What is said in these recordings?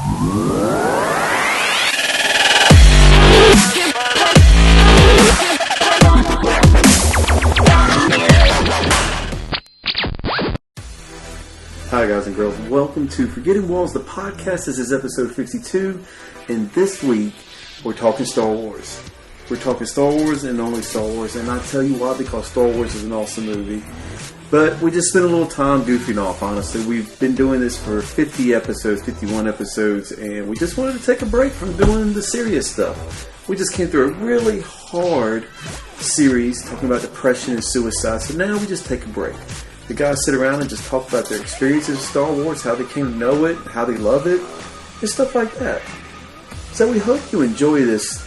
Hi guys and girls, welcome to Forgetting Walls, the podcast. This is episode 52, and this week we're talking Star Wars. We're talking Star Wars and only Star Wars, and I tell you why, because Star Wars is an awesome movie. But we just spent a little time goofing off, honestly. We've been doing this for 50 episodes, 51 episodes, and we just wanted to take a break from doing the serious stuff. We just came through a really hard series talking about depression and suicide, so now we just take a break. The guys sit around and just talk about their experiences with Star Wars, how they came to know it, how they love it, and stuff like that. So we hope you enjoy this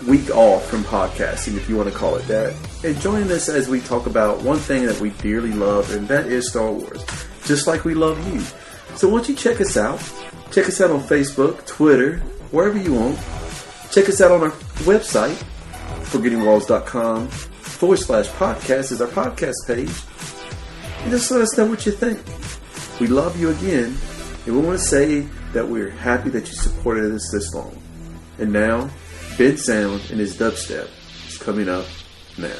week off from podcasting, if you want to call it that, and join us as we talk about one thing that we dearly love, and that is Star Wars, just like we love you. So why don't you check us out? Check us out on Facebook, Twitter, wherever you want. Check us out on our website, forgettingwalls.com/podcast is our podcast page. And just let us know what you think. We love you again, and we want to say that we're happy that you supported us this long. And now, Ben Sound and his dubstep is coming up now.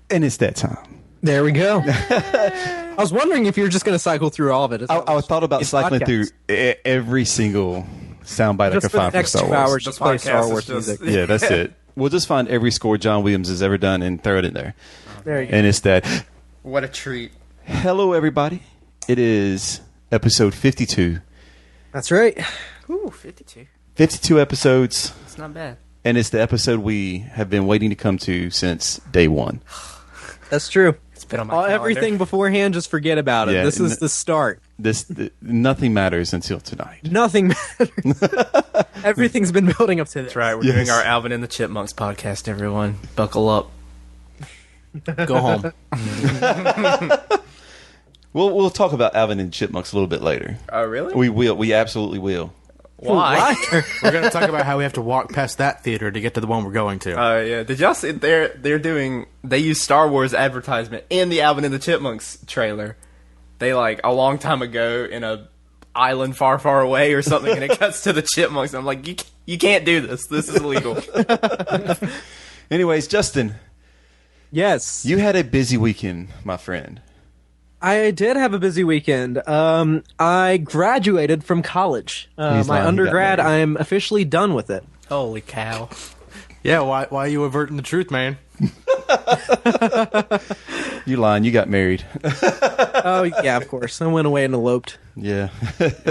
And it's that time. There we go. I was wondering if you were just going to cycle through all of it. I thought about cycling through every single soundbite I could find for Star Wars. Hours just play Star Wars music. Yeah, that's it. We'll just find every score John Williams has ever done and throw it in there. There you go. And it's that. What a treat. Hello, everybody. It is episode 52. That's right. Ooh, 52. 52 episodes. It's not bad. And it's the episode we have been waiting to come to since day one. That's true. It's been on my calendar. Everything beforehand, just forget about it. Yeah, this is the start. Nothing matters until tonight. Nothing matters. Everything's been building up to this. That's right. We're doing our Alvin and the Chipmunks podcast, everyone. Buckle up. Go home. We'll talk about Alvin and Chipmunks a little bit later. Oh, really? We will. We absolutely will. Why? We're going to talk about how we have to walk past that theater to get to the one we're going to. Oh, yeah. Did y'all see they use Star Wars advertisement in the Alvin and the Chipmunks trailer. They, like, a long time ago in a island far, far away or something, and it cuts to the Chipmunks. I'm like, you can't do this. This is illegal. Anyways, Justin. Yes. You had a busy weekend, my friend. I did have a busy weekend. I graduated from college. My undergrad, I'm officially done with it. Holy cow. Yeah, why are you averting the truth, man? You lying. You got married. Oh, yeah, of course. I went away and eloped. Yeah.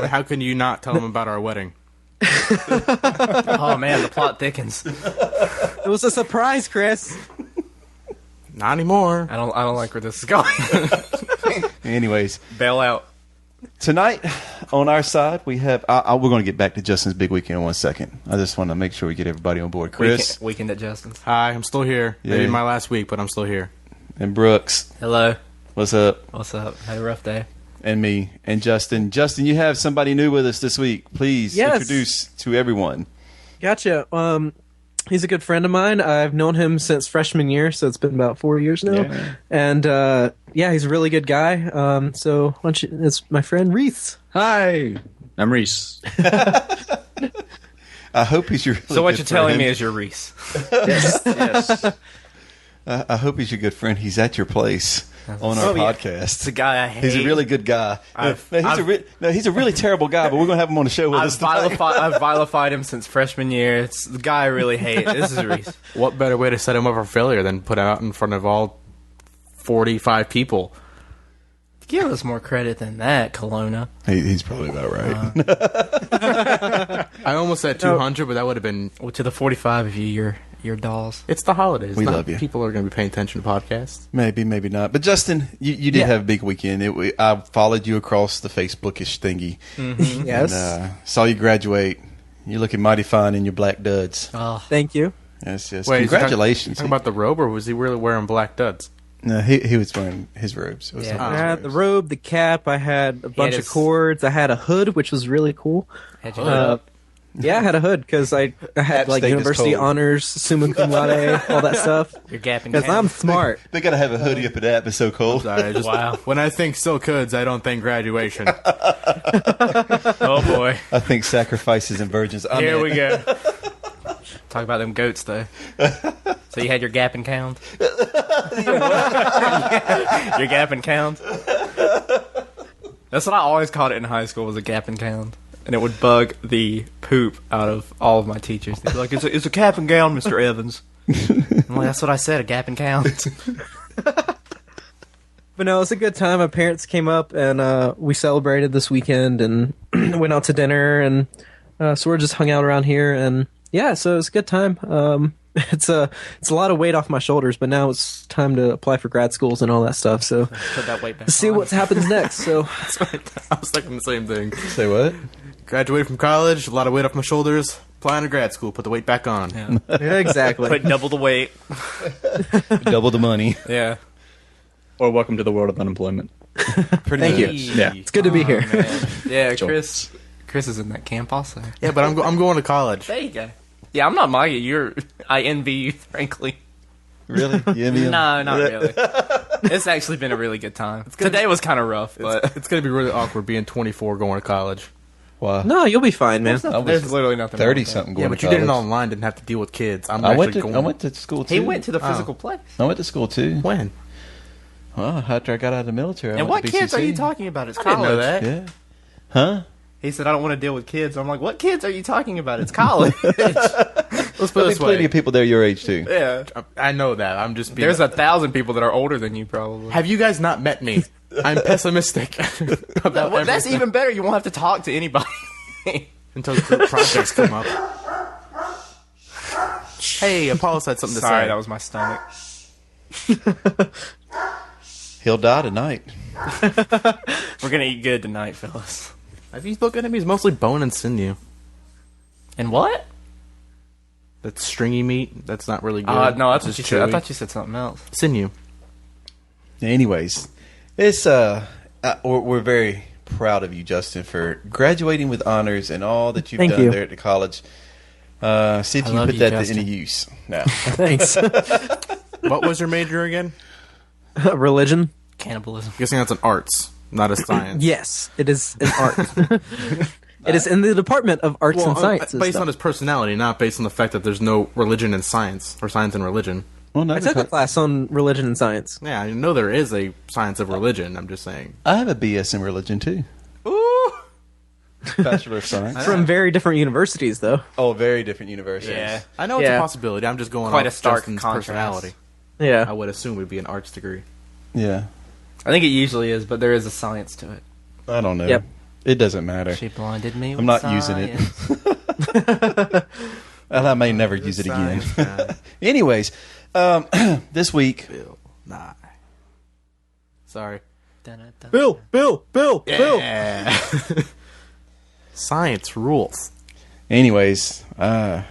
How can you not tell them about our wedding? Oh, man, the plot thickens. It was a surprise, Chris. Not anymore. I don't like where this is going. Anyways. Bail out. Tonight, on our side, we have... we're going to get back to Justin's big weekend in 1 second. I just want to make sure we get everybody on board. Chris. Weekend at Justin's. Hi, I'm still here. Yeah. Maybe my last week, but I'm still here. And Brooks. Hello. What's up? What's up? Had a rough day. And me. And Justin. Justin, you have somebody new with us this week. Please introduce to everyone. Gotcha. He's a good friend of mine. I've known him since freshman year, so it's been about 4 years now. Yeah. And he's a really good guy. So it's my friend Reese. Hi, I'm Reese. I hope he's your. So what you're telling me is you're Reese. Yes. I hope he's your good friend. He's at your place on our podcast. It's a guy I hate. He's a really good guy. He's a really terrible guy, but we're going to have him on the show with us tonight. I've vilified him since freshman year. It's the guy I really hate. This is Reese. What better way to set him up for failure than put him out in front of all 45 people? Give us more credit than that, Kelowna. He's probably about right. I almost said 200, but that would have been. Well, to the 45 of you, your dolls. It's the holidays. We Not love you. People are going to be paying attention to podcasts. Maybe, maybe not. But Justin, you did Yeah. have a big weekend. I followed you across the Facebookish thingy. Yes. And, saw you graduate. You're looking mighty fine in your black duds. Oh, Thank you. Yes, yes. Wait, Congratulations. Talking about the robe, or was he really wearing black duds? No, he was wearing his robes. It was Yeah. some of I his had the robes. robe, the cap. I had a bunch of his- cords. I had a hood, which was really cool. had you Yeah, I had a hood because I had App like state is university cold. honors, summa cum laude, all that stuff. your gap and Because I'm smart. They gotta have a hoodie up at that. It's so cold. Sorry, I just, Wow. When I think silk hoods, I don't think graduation. Oh boy. I think sacrifices and virgins. Here we go. Talk about them goats, though. So you had your gap and count? Your gap and count? That's what I always called it in high school, was a gap and count. And it would bug the poop out of all of my teachers. They'd be like, it's a cap and gown, Mr. Evans. I'm like, that's what I said, a gap and count. But no, it was a good time. My parents came up and we celebrated this weekend and went out to dinner and so we just hung out around here and yeah, so it was a good time. It's a lot of weight off my shoulders, but now it's time to apply for grad schools and all that stuff. So Put that weight back see on. what happens next. So I was thinking the same thing. Say what? Graduated from college, a lot of weight off my shoulders. Applying to grad school, put the weight back on. Yeah. yeah, exactly. Put double the weight. Double the money. Yeah. Or welcome to the world of unemployment. Pretty Thank you. much. Yeah. It's good to be here. Man. Yeah, Sure. Chris is in that camp also. Yeah, but I'm going to college. There you go. Yeah, I'm not mocking you. I envy you, frankly. Really? You envy him? No, not really. It's actually been a really good time. Today was kind of rough, but It's going to be really awkward being 24 going to college. Why? No, you'll be fine, man. I there's was literally nothing wrong 30 with that. something going Yeah, but to you did it college. online, didn't have to deal with kids. I'm I actually went to going. I went to school too. He went to the physical place. I went to school too. When? Well, after I got out of the military. I And went what to kids are BCC. you talking about? It's I college. didn't know that. Yeah. Huh? He said, I don't want to deal with kids. I'm like, what kids are you talking about? It's college. Let's put There's it this plenty way. of people there your age too. Yeah. I know that. I'm just being. There's 1,000 people that are older than you, probably. Have you guys not met me? I'm pessimistic about Well, that's everything even better. You won't have to talk to anybody. until group projects come up. Hey, Apollo had something to Sorry, say. that was my stomach. He'll die tonight. We're going to eat good tonight, fellas. Have you looked at him? He's mostly bone and sinew. And what? That's stringy meat. That's not really good. No, I It's thought, just you said, I chewy. thought you said something else. Sinew. Anyways, it's we're very proud of you, Justin, for graduating with honors and all that you've Thank done you. there at the college. See if you can love put you, that Justin. to any use. No. Thanks. What was your major again? Religion? Cannibalism. I'm guessing that's an arts, not a science. Yes, it is an art. It is in the Department of Arts Well, and Sciences. based on his personality, not based on the fact that there's no religion in science or science and religion. Well, no, I took a class on religion and science. Yeah, I know there is a science of religion. I'm just saying. I have a BS in religion too. Ooh. Bachelor of Science. From very different universities, though. Oh, very different universities. Yeah. I know it's Yeah. a possibility. I'm just going Quite off a stark Justin's contrast. personality. I Yeah. would assume it would be an arts degree. Yeah. I think it usually is, but there is a science to it. I don't know. Yep. It doesn't matter. She blinded me with I'm not using it. science. And I may never use it again. Science guy. Anyways, this week, Bill Nye. Sorry. Dun-dun-dun. Bill. Yeah. Science rules. anyways, the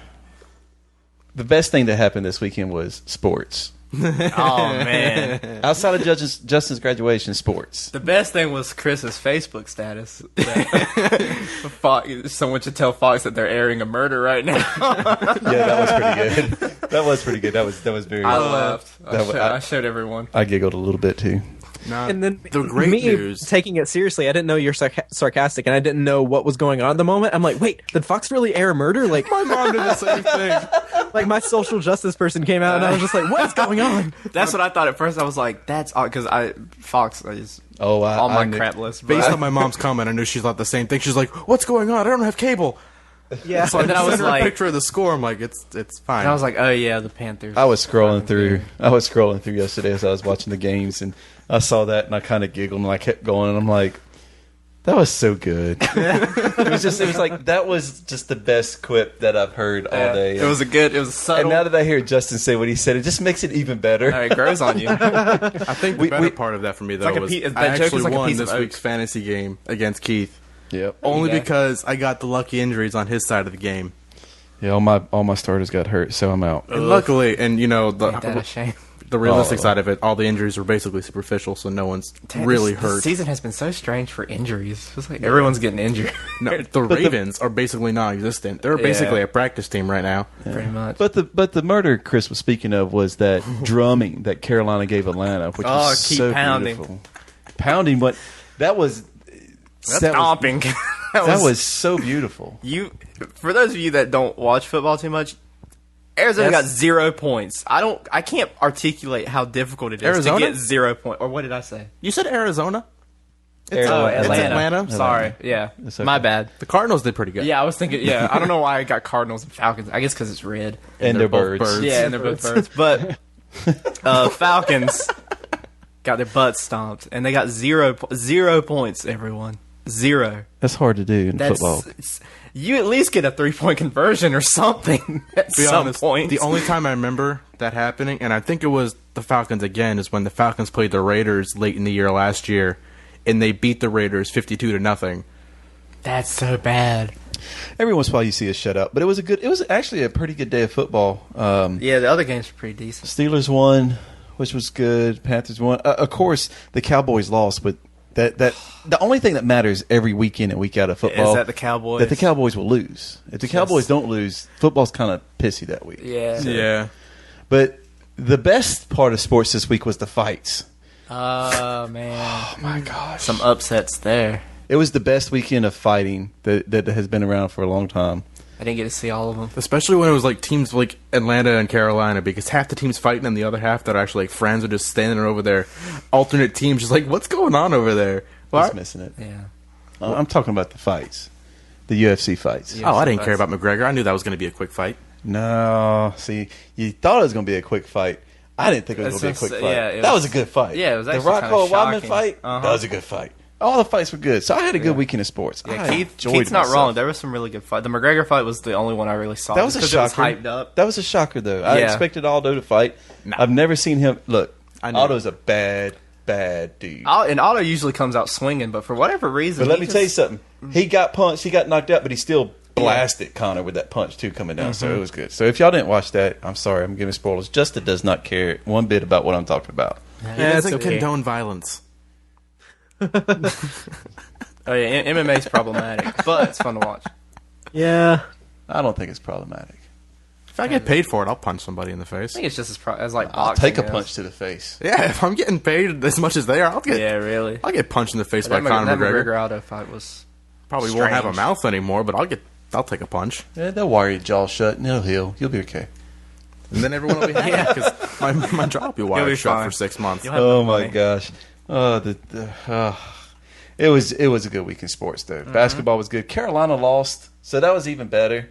best thing that happened this weekend was sports. Oh, man. Outside of Justin's graduation, sports. The best thing was Chris's Facebook status. Someone should tell Fox that they're airing a murder right now. Yeah, that was pretty good. That was pretty good. That was very. I laughed. that I showed everyone. I giggled a little bit too. Now, And then the great me news. taking it seriously, I didn't know you're sarcastic, and I didn't know what was going on at the moment. I'm like, wait, did Fox really air a murder? Like, My mom did the same thing. like my social justice person came out, and I was just like, what is going on? That's what I thought at first. I was like, that's because Fox is Oh, on my knew- crap list. Based but- on my mom's comment, I knew she thought the same thing. She's like, "What's going on? I don't have cable." Yeah. So I And then I was sent her like- a picture of the score. I'm like, it's fine. And I was like, oh yeah, the Panthers. I was scrolling through. I was scrolling through yesterday as I was watching the games, and I saw that, and I kind of giggled, and I kept going, and I'm like, "That was so good." It was like that was just the best quip that I've heard all day. It was a subtle. And now that I hear Justin say what he said, it just makes it even better. it grows on you. I think the better part of that for me though like a was that I joke actually is like a won piece of this oak. week's fantasy game against Keith. Yep. Only go. because I got the lucky injuries on his side of the game. Yeah, all my starters got hurt, so I'm out. And luckily, and you know, Ain't that a shame? the realistic Oh. side of it, all the injuries were basically superficial, so no one's really This hurt. season has been so strange for injuries. It's like everyone's getting injured. No, the Ravens are basically non-existent. They're basically a practice team right now. Pretty much. But the murder Chris was speaking of was that drumming that Carolina gave Atlanta, which was keep so pounding. beautiful. Pounding, but that was That's that was, stomping. that was so beautiful. you. For those of you that don't watch football too much, Arizona got 0 points. I can't articulate how difficult it is Arizona? to get 0 points. Or what did I say? You said Arizona? Atlanta. Sorry. Yeah. It's okay. My bad. The Cardinals did pretty good. Yeah, I was thinking. Yeah, I don't know why I got Cardinals and Falcons. I guess because it's red. And they're both birds. Yeah, and they're both birds. But Falcons got their butts stomped, and they got 0 points. Everyone 0. That's hard to do in That's football. you at least get a 3-point conversion or something at To be some honest, point. the only time I remember that happening, and I think it was the Falcons again, is when the Falcons played the Raiders late in the year last year, and they beat the Raiders 52-0. That's so bad. Every once in a while you see a shutout, but it was actually a pretty good day of football. Yeah, the other games were pretty decent. Steelers won, which was good. Panthers won. Of course, the Cowboys lost, but that the only thing that matters every weekend and week out of football Is that the Cowboys? that the Cowboys will lose. If the Cowboys don't lose, football's kind of pissy that week. Yeah. Yeah. But the best part of sports this week was the fights. Oh man. Oh my gosh! Some upsets there. It was the best weekend of fighting that has been around for a long time. I didn't get to see all of them. Especially when it was like teams like Atlanta and Carolina, because half the teams fighting and the other half that are actually like friends are just standing over there, alternate teams, just like, what's going on over there? Just missing it. Yeah. I'm talking about the fights, the UFC fights. Yeah. Oh, I didn't care about McGregor. I knew that was going to be a quick fight. No, see, you thought it was going to be a quick fight. I didn't think it was going to be a quick fight. Yeah, that was a good fight. Yeah, it was the actually Rockhold kinda Weidman shocking. fight. Uh-huh. That was a good fight. All the fights were good, so I had a good weekend of sports. Yeah, I Keith's enjoyed not myself. wrong. There was some really good fight. The McGregor fight was the only one I really saw. That was a just shocker. 'cause it was hyped up. That was a shocker, though. I Yeah. expected Aldo to fight. I've never seen him. Look, I knew. Aldo's a bad dude. And Otto usually comes out swinging, but for whatever reason, But let he me tell you just- something. He got punched. He got knocked out, but he still blasted Connor with that punch too coming down. So it was good. So if y'all didn't watch that, I'm sorry. I'm giving spoilers. Justin does not care one bit about what I'm talking about. He it's doesn't okay. condone violence. Oh yeah, MMA is problematic, but it's fun to watch. Yeah. I don't think it's problematic. If I get paid for it, I'll punch somebody in the face. I think it's just as like I'll boxing. take a is. punch to the face. Yeah, if I'm getting paid as much as they are, Yeah, really. I'll get punched in the face by That Conor McGregor McGregor. Aldo fight was Probably won't have a strange. mouth anymore, but I'll take a punch. Yeah, they'll wire your jaw shut and it'll heal. You'll be okay. And then everyone will be happy because my jaw will be wired be shut fine. for 6 months. You'll have Oh no my money. gosh. It was a good week in sports though. Basketball was good. Carolina lost, so that was even better.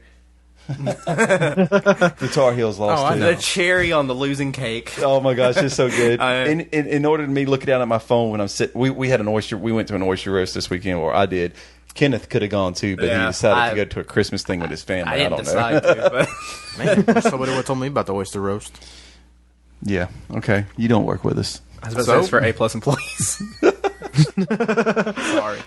The Tar Heels lost Oh, I too. know. The cherry on the losing cake. Oh my gosh, it's so good. I- In order to me looking down at my phone when I'm sitting, we had an oyster. We went to an oyster roast this weekend, or I did. Kenneth could have gone too, but he Yeah, decided to I- go to a Christmas thing with his family. I didn't don't decide know. to, but Man, somebody would have told me about the oyster roast. Yeah. Okay. You don't work with us. I was about to So? say it's for A+ employees. Sorry.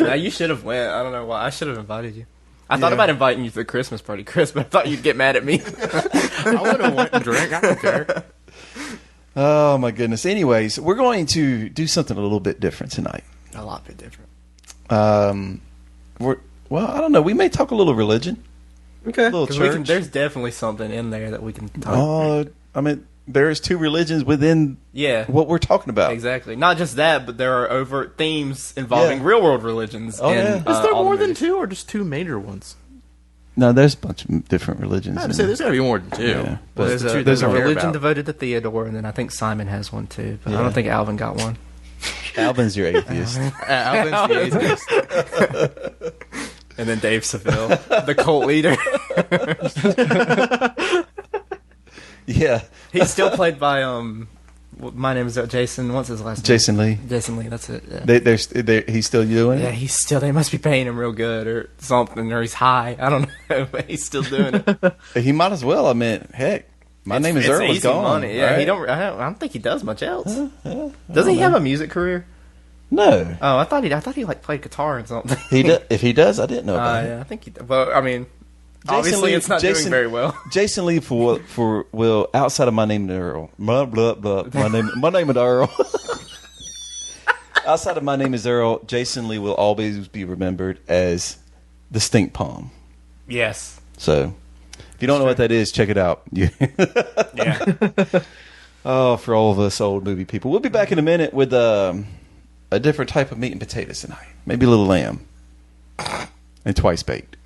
Now you should have went. I don't know why. I should have invited you. I thought about inviting you to the Christmas party, Chris, but I thought you'd get mad at me. I would have went and drank. I don't care. Oh my goodness. Anyways, we're going to do something a little bit different tonight. A lot bit different. I don't know. We may talk a little religion, Okay. a little church. There's definitely something in there that we can talk. I mean, there's two religions within Yeah. what we're talking about. Exactly. Not just that, but there are overt themes involving Yeah. real world religions. Oh, in, yeah. Is there all more the than movies. 2 or just 2 major ones? No, there's a bunch of different religions. I would in say there. there's got to be more than 2. Yeah. Well, But there's the two a, there's that a I care religion about. devoted to Theodore, and then I think Simon has one too. But I Yeah. don't think Alvin got one. Alvin's your atheist. Alvin's the atheist. And then Dave Seville, the cult leader. Yeah. He's still played by my name is Jason. What's his last name? Jason Lee. Jason Lee. That's it. Yeah. He's still doing Yeah, it? they must be paying him real good or something, or he's high. I don't know, but he's still doing it. He might as well. I mean, heck, my name is Earl. It's easy gone. money. Yeah, right? I don't think he does much else. Doesn't he have a music career? No. Oh, I thought he like played guitar or something. If he does, I didn't know about it. Yeah, I think he. Well, I mean, obviously it's not doing very well. Jason Lee will outside of my name is Earl. Blah, blah, blah. My name is Earl. Outside of my name is Earl, Jason Lee will always be remembered as the Stink Palm. Yes. So, if you don't know what that is, check it out. Yeah. Oh, for all of us old movie people. We'll be back in a minute with a different type of meat and potatoes tonight. Maybe a little lamb. And twice baked.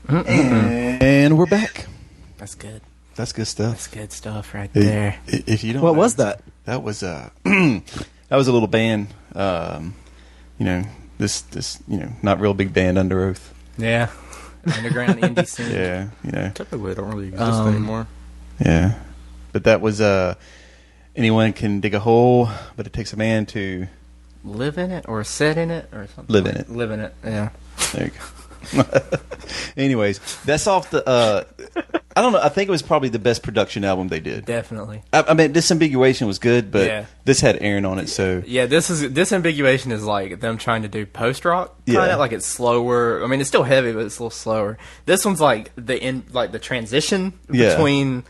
And we're back. That's good. That's good stuff. That's good stuff right there. If you don't, What know, was that? That was that was a little band. This not real big band, Under Oath. Yeah. Underground indie scene. Yeah, Typically, they don't really exist anymore. yeah. But that was anyone can dig a hole, but it takes a man to Live in it or sit in it or something. Live in it. Live in it. Yeah. There you go. Anyways, that's off the. I don't know. I think it was probably the best production album they did. Definitely. I mean, Disambiguation was good, but Yeah. this had Aaron on it, so Yeah, Disambiguation is like them trying to do post rock, kind of Yeah. like it's slower. I mean, it's still heavy, but it's a little slower. This one's like the transition Yeah. between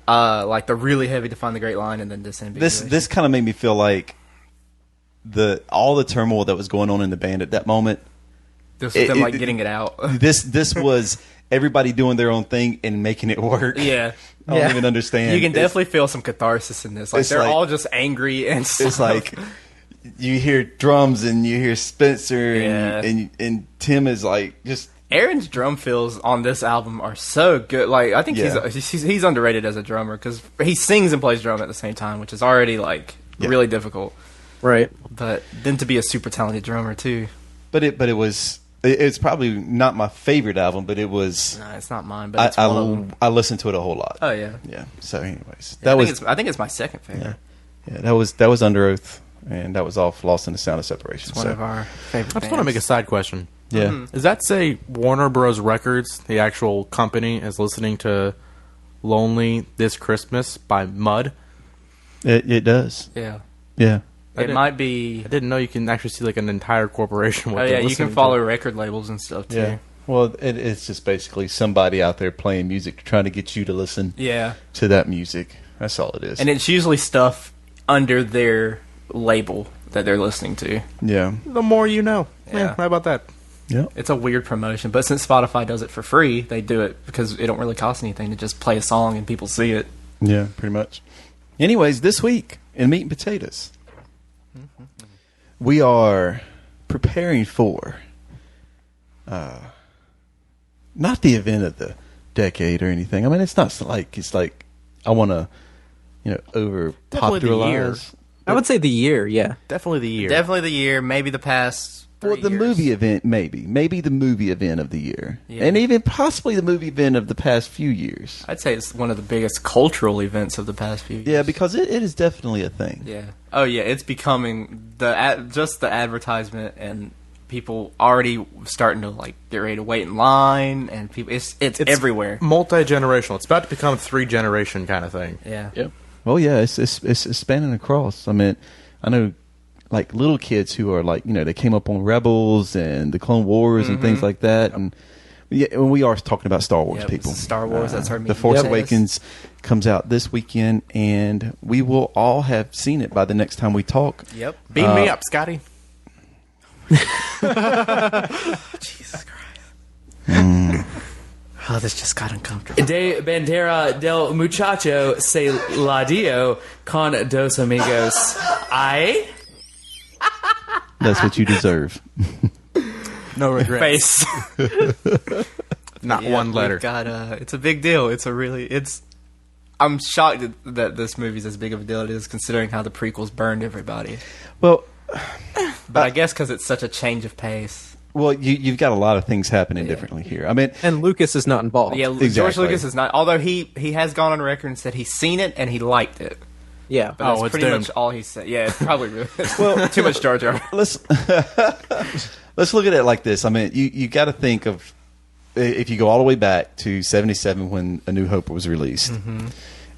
like the really heavy to Find the Great Line and then Disambiguation. this kind of made me feel like all the turmoil that was going on in the band at that moment. This was them it- like getting it out. This was everybody doing their own thing and making it work. Yeah. I don't even understand. You can It's- definitely feel some catharsis in this. Like it's they're like- all just angry and stuff. It's like you hear drums and you hear Spencer Yeah. and Tim is like just Aaron's drum fills on this album are so good. Like I think Yeah. he's underrated as a drummer because he sings and plays drum at the same time, which is already like Yeah. really difficult. Right. But then to be a super talented drummer too. but it's probably not my favorite album, but it was No, it's not mine, but it's one of them. I listened to it a whole lot. Oh yeah. Yeah. So anyways, Yeah, that I think it's my second favorite. yeah, that was Under Oath, and that was off Lost in the Sound of Separation. It's one So, of our favorite. I just want to make a side question. yeah. Mm-hmm. Does that say Warner Bros. Records, the actual company, is listening to "Lonely This Christmas" by Mud? It does. Yeah. Yeah. It might be. I didn't know you can actually see like an entire corporation. What Oh they're yeah, you listening can to. follow record labels and stuff too. Yeah. Well, it's just basically somebody out there playing music, trying to get you to listen Yeah. to that music. That's all it is. And it's usually stuff under their label that they're listening to. yeah. The more you know. Yeah. Yeah. How about that? Yeah. It's a weird promotion, but since Spotify does it for free, they do it because it don't really cost anything to just play a song and people see it. Yeah, pretty much. Anyways, this week in Meat and Potatoes, we are preparing for not the event of the decade or anything. I mean, it's like I want to, over Definitely the year. popularize. I would say the year, yeah. Definitely the year. Definitely the year, maybe the past. Well, 3 the years. movie event, maybe the movie event of the year, Yeah. and even possibly the movie event of the past few years. I'd say it's one of the biggest cultural events of the past few years. Yeah, because it is definitely a thing. Yeah. Oh yeah, it's becoming just the advertisement and people already starting to like get ready to wait in line, and people it's everywhere. Multi-generational. It's about to become 3-generation kind of thing. Yeah. Yep. Well, yeah, it's spanning across. I mean, I know like little kids who are like, they came up on Rebels and the Clone Wars and things like that. And yeah, when we are talking about Star Wars, Yep, people. Star Wars, that's our The media Force base. Awakens comes out this weekend, and we will all have seen it by the next time we talk. Yep. Beam me up, Scotty. Jesus Christ. Oh, this just got uncomfortable. De Bandera del Muchacho se la dio con dos amigos. I. That's what you deserve. No regrets. Face. Not Yeah, one letter. we've got, it's a big deal. I'm shocked that this movie's as big of a deal it is, considering how the prequels burned everybody. Well, But I guess because it's such a change of pace. you've got a lot of things happening differently here. I mean, And Lucas is not involved. Yeah, George Exactly. Lucas is not. Although he has gone on record and said he's seen it and he liked it. Yeah. But that's it's pretty doomed. much all he said. Yeah, it's probably really too much Jar Jar. let's look at it like this. I mean, you got to think of if you go all the way back to 77 when A New Hope was released,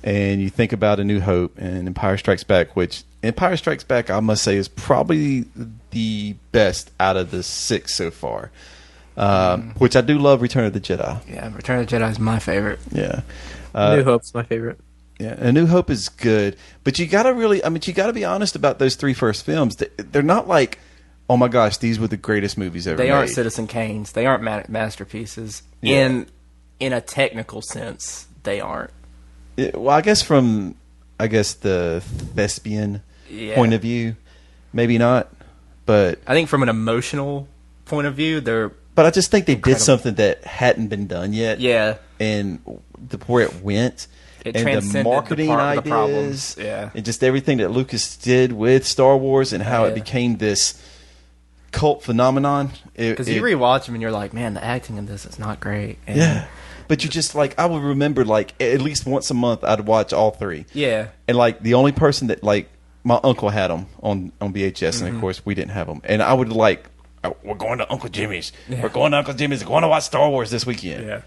and you think about A New Hope and Empire Strikes Back, which Empire Strikes Back, I must say, is probably the best out of the 6 so far. Which I do love Return of the Jedi. Yeah, Return of the Jedi is my favorite. Yeah. New Hope's my favorite. Yeah, A New Hope is good, but you got to be honest about those 3 first films. They're not like, oh my gosh, these were the greatest movies ever They made. aren't Citizen Kanes. They aren't masterpieces. Yeah. In a technical sense, they aren't. Well, I guess from the thespian point of view, maybe not, but I think from an emotional point of view, they're I just think they Incredible. did something that hadn't been done yet. yeah. And where it went, It and the transcended marketing the ideas, problems. Yeah. and just everything that Lucas did with Star Wars and how it Yeah. became this cult phenomenon. Because you rewatch them and you're like, man, the acting in this is not great. And yeah. But you just like, I would remember like at least once a month I'd watch all 3. Yeah. And like the only person that like my uncle had them on VHS, and of course we didn't have them. And I would like, "Oh, we're going to Uncle Jimmy's. We're going to Uncle Jimmy's. We're going to watch Star Wars this weekend. Yeah.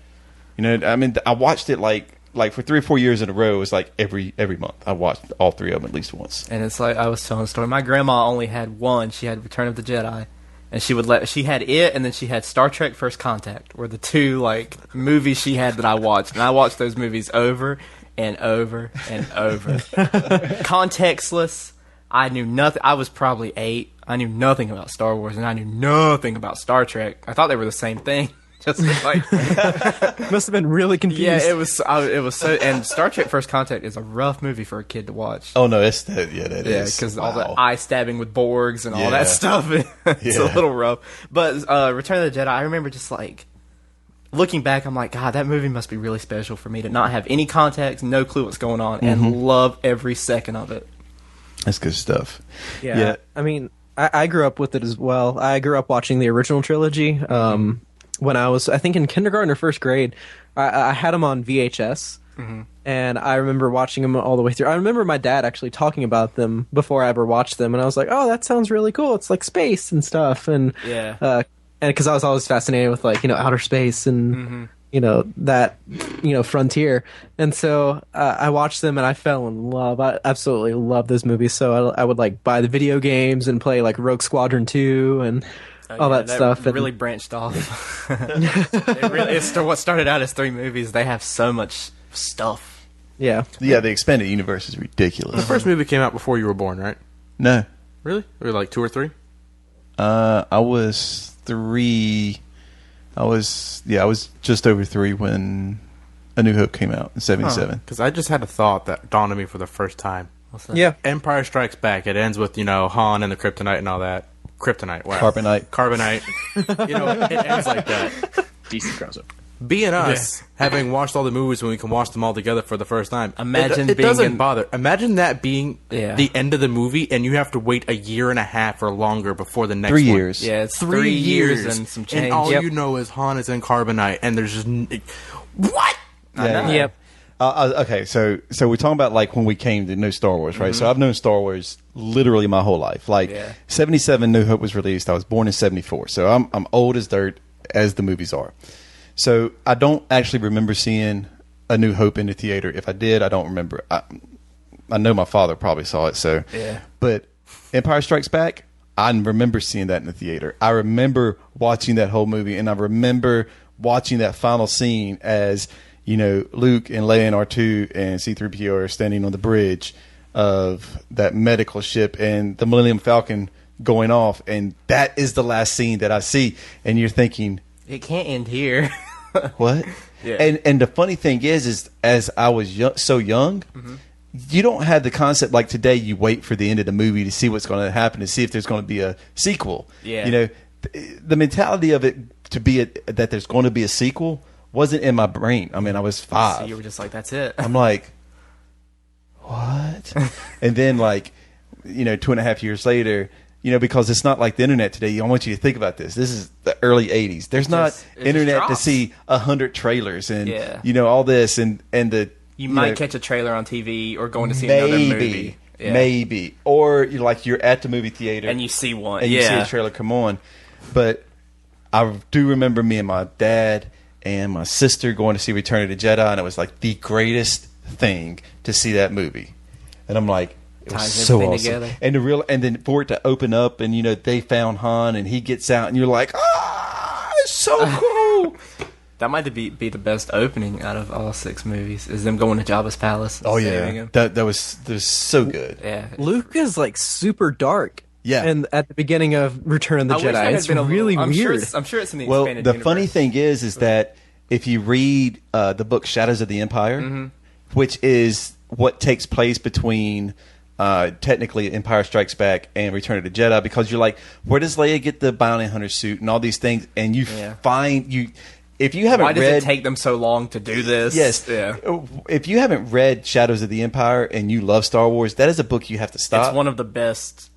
You know, I mean, I watched it like for 3 or 4 years in a row. It was like every month I watched all 3 of them at least once. And it's like I was telling a story. My grandma only had one. She had Return of the Jedi, and she had it, and then she had Star Trek: First Contact, were the 2 like movies she had that I watched, and I watched those movies over and over and over, contextless. I knew nothing. I was probably 8. I knew nothing about Star Wars, and I knew nothing about Star Trek. I thought they were the same thing. Just like Must have been really confused. yeah, it was so. And Star Trek: First Contact is a rough movie for a kid to watch. Oh no, that is. Yeah, because all the Wow. eye stabbing with Borgs and all Yeah. that stuff. It's a Yeah. little rough. But Return of the Jedi, I remember just like looking back, I'm like, God, that movie must be really special for me to not have any context, no clue what's going on, and love every second of it. That's good stuff. Yeah. Yeah. I mean, I grew up with it as well. I grew up watching the original trilogy. When I was, I think, in kindergarten or first grade, I had them on VHS. And I remember watching them all the way through. I remember my dad actually talking about them before I ever watched them. And I was like, oh, that sounds really cool. It's like space and stuff. And Yeah. and because I was always fascinated with like, outer space and that frontier. And so I watched them and I fell in love. I absolutely love those movies. So I would like buy the video games and play like Rogue Squadron 2 and all Yeah, that stuff. And really branched off. It's what started out as 3 movies. They have so much stuff. yeah. Yeah, the expanded universe is ridiculous. The first movie came out before you were born, right? No, Really? Or like 2 or 3? I was 3. I was just over 3 when A New Hope came out in '77. Because I just had a thought that dawned on me for the first time. What's that? Yeah. Empire Strikes Back. It ends with, Han and the kryptonite and all that. Kryptonite. Wow. Carbonite. Carbonite. It ends like that. Decent crossover. Being us, having watched all the movies when we can watch them all together for the first time. Imagine it being doesn't in- bother. Imagine that being Yeah. the end of the movie and you have to wait a year and a half or longer before the next 3 one. years. Yeah, it's 3 years and some change. And all Yep. you know is Han is in Carbonite and there's just... What? I know. Yep. Okay, so we're talking about like when we came to know Star Wars, right? So I've known Star Wars literally my whole life. Like 77, New Hope was released. I was born in 74, so I'm old as dirt, as the movies are. So I don't actually remember seeing A New Hope in the theater. If I did, I don't remember. I know my father probably saw it. So but Empire Strikes Back, I remember seeing that in the theater. I remember watching that whole movie, and I remember watching that final scene as, you know, Luke and Leia and R2 and C-3PO are standing on the bridge of that medical ship and the Millennium Falcon going off, and that is the last scene that I see. And you're thinking, It can't end here. what? And the funny thing is as I was so young, you don't have the concept like today. You wait for the end of the movie to see what's going to happen, to see if there's going to be a sequel. Yeah. You know, the mentality of it to be that there's going to be a sequel wasn't in my brain. I mean, I was 5. So you were just like, that's it. I'm like, what? And then, like, you know, 2.5 years later, you know, because it's not like the internet today. I want you to think about this. This is the early 80s. There's not internet to drops. see 100 trailers and, Yeah. you know, all this and the... You might know, catch a trailer on TV or going to see another movie. Yeah. Maybe. Or, you're at the movie theater. And you see one. And you see a trailer come on. But I do remember me and my dad and my sister going to see Return of the Jedi, and it was like the greatest thing to see that movie. And I'm like, it was Ties so everything awesome. together. And then for it to open up, and, you know, they found Han, and he gets out, and you're like, it's so cool. That might be the best opening out of all 6 movies, is them going to Jabba's palace. And saving him. That was so good. Yeah. Luke is like super dark. Yeah. And at the beginning of Return of the I wish that Jedi, had it's been a really little- weird. I'm sure it's in the Well, expanded the universe. funny thing is that if you read the book Shadows of the Empire, which is what takes place between technically Empire Strikes Back and Return of the Jedi, because you're like, where does Leia get the bounty hunter suit and all these things, and you find if you haven't Why does read, it take them so long to do this? yes, Yeah. if you haven't read Shadows of the Empire and you love Star Wars, that is a book you have to stop. It's one of the best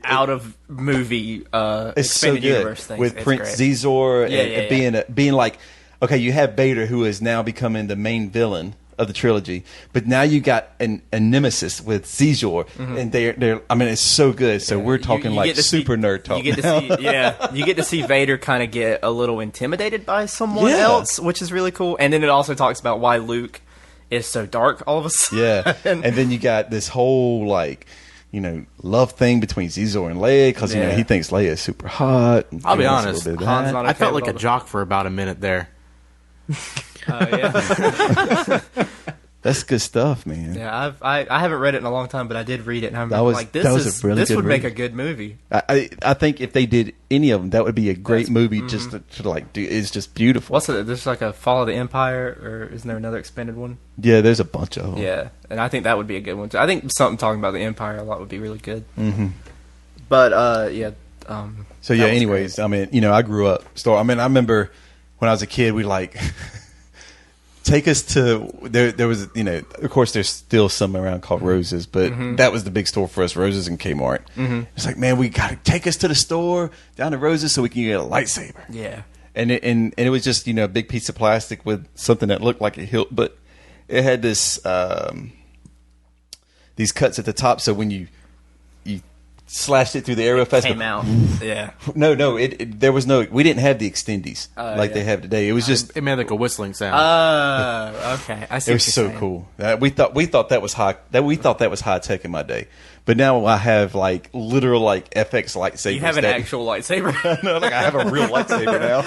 out of movie It's so expanded good universe things. with It's Prince great. Zizor Yeah, and being like, okay, you have Vader, who is now becoming the main villain of the trilogy, but now you got a nemesis with Zizor, and they're I mean, it's so good. So we're talking You like get to super see, nerd talk. You get now. to see, you get to see Vader kind of get a little intimidated by someone Yeah. else, which is really cool. And then it also talks about why Luke is so dark all of a sudden. Yeah, and then you got this whole like, you know, love thing between Zizor and Leia, because you know Yeah. he thinks Leia is super hot. and I'll be wants a honest, little bit of Han's that. not I okay felt with like a all jock for about a minute there. yeah. That's good stuff, man. Yeah, I haven't read it in a long time, but I did read it, and I remember was- like this that was is a really this good would make read. a good movie. I think if they did any of them, that would be a great movie. Just to like do, it's just beautiful. What's it? There's like a Fall of the Empire, or isn't there another expanded one? Yeah, there's a bunch of them. Yeah, and I think that would be a good one too. I think something talking about the Empire a lot would be really good. Mm-hmm. But yeah. So that yeah. was Anyways, I mean, you know, I grew up I mean, I remember when I was a kid, we like take us to there was, you know, of course there's still some around called Roses, but that was the big store for us, Roses and Kmart. It's like, man, we got to take us to the store down to Roses so we can get a lightsaber. Yeah. And it was just, you know, a big piece of plastic with something that looked like a hilt, but it had this these cuts at the top, so when you slashed it through the air real fast, Came out. Yeah. no, there was no. We didn't have the extendies like they have today. It was just. It made like a whistling sound. Okay. I see. It what was you're so saying. cool. We thought that was high. We thought that was high tech in my day. But now I have like literal like FX lightsabers. You have an actual lightsaber. No, like I have a real lightsaber now.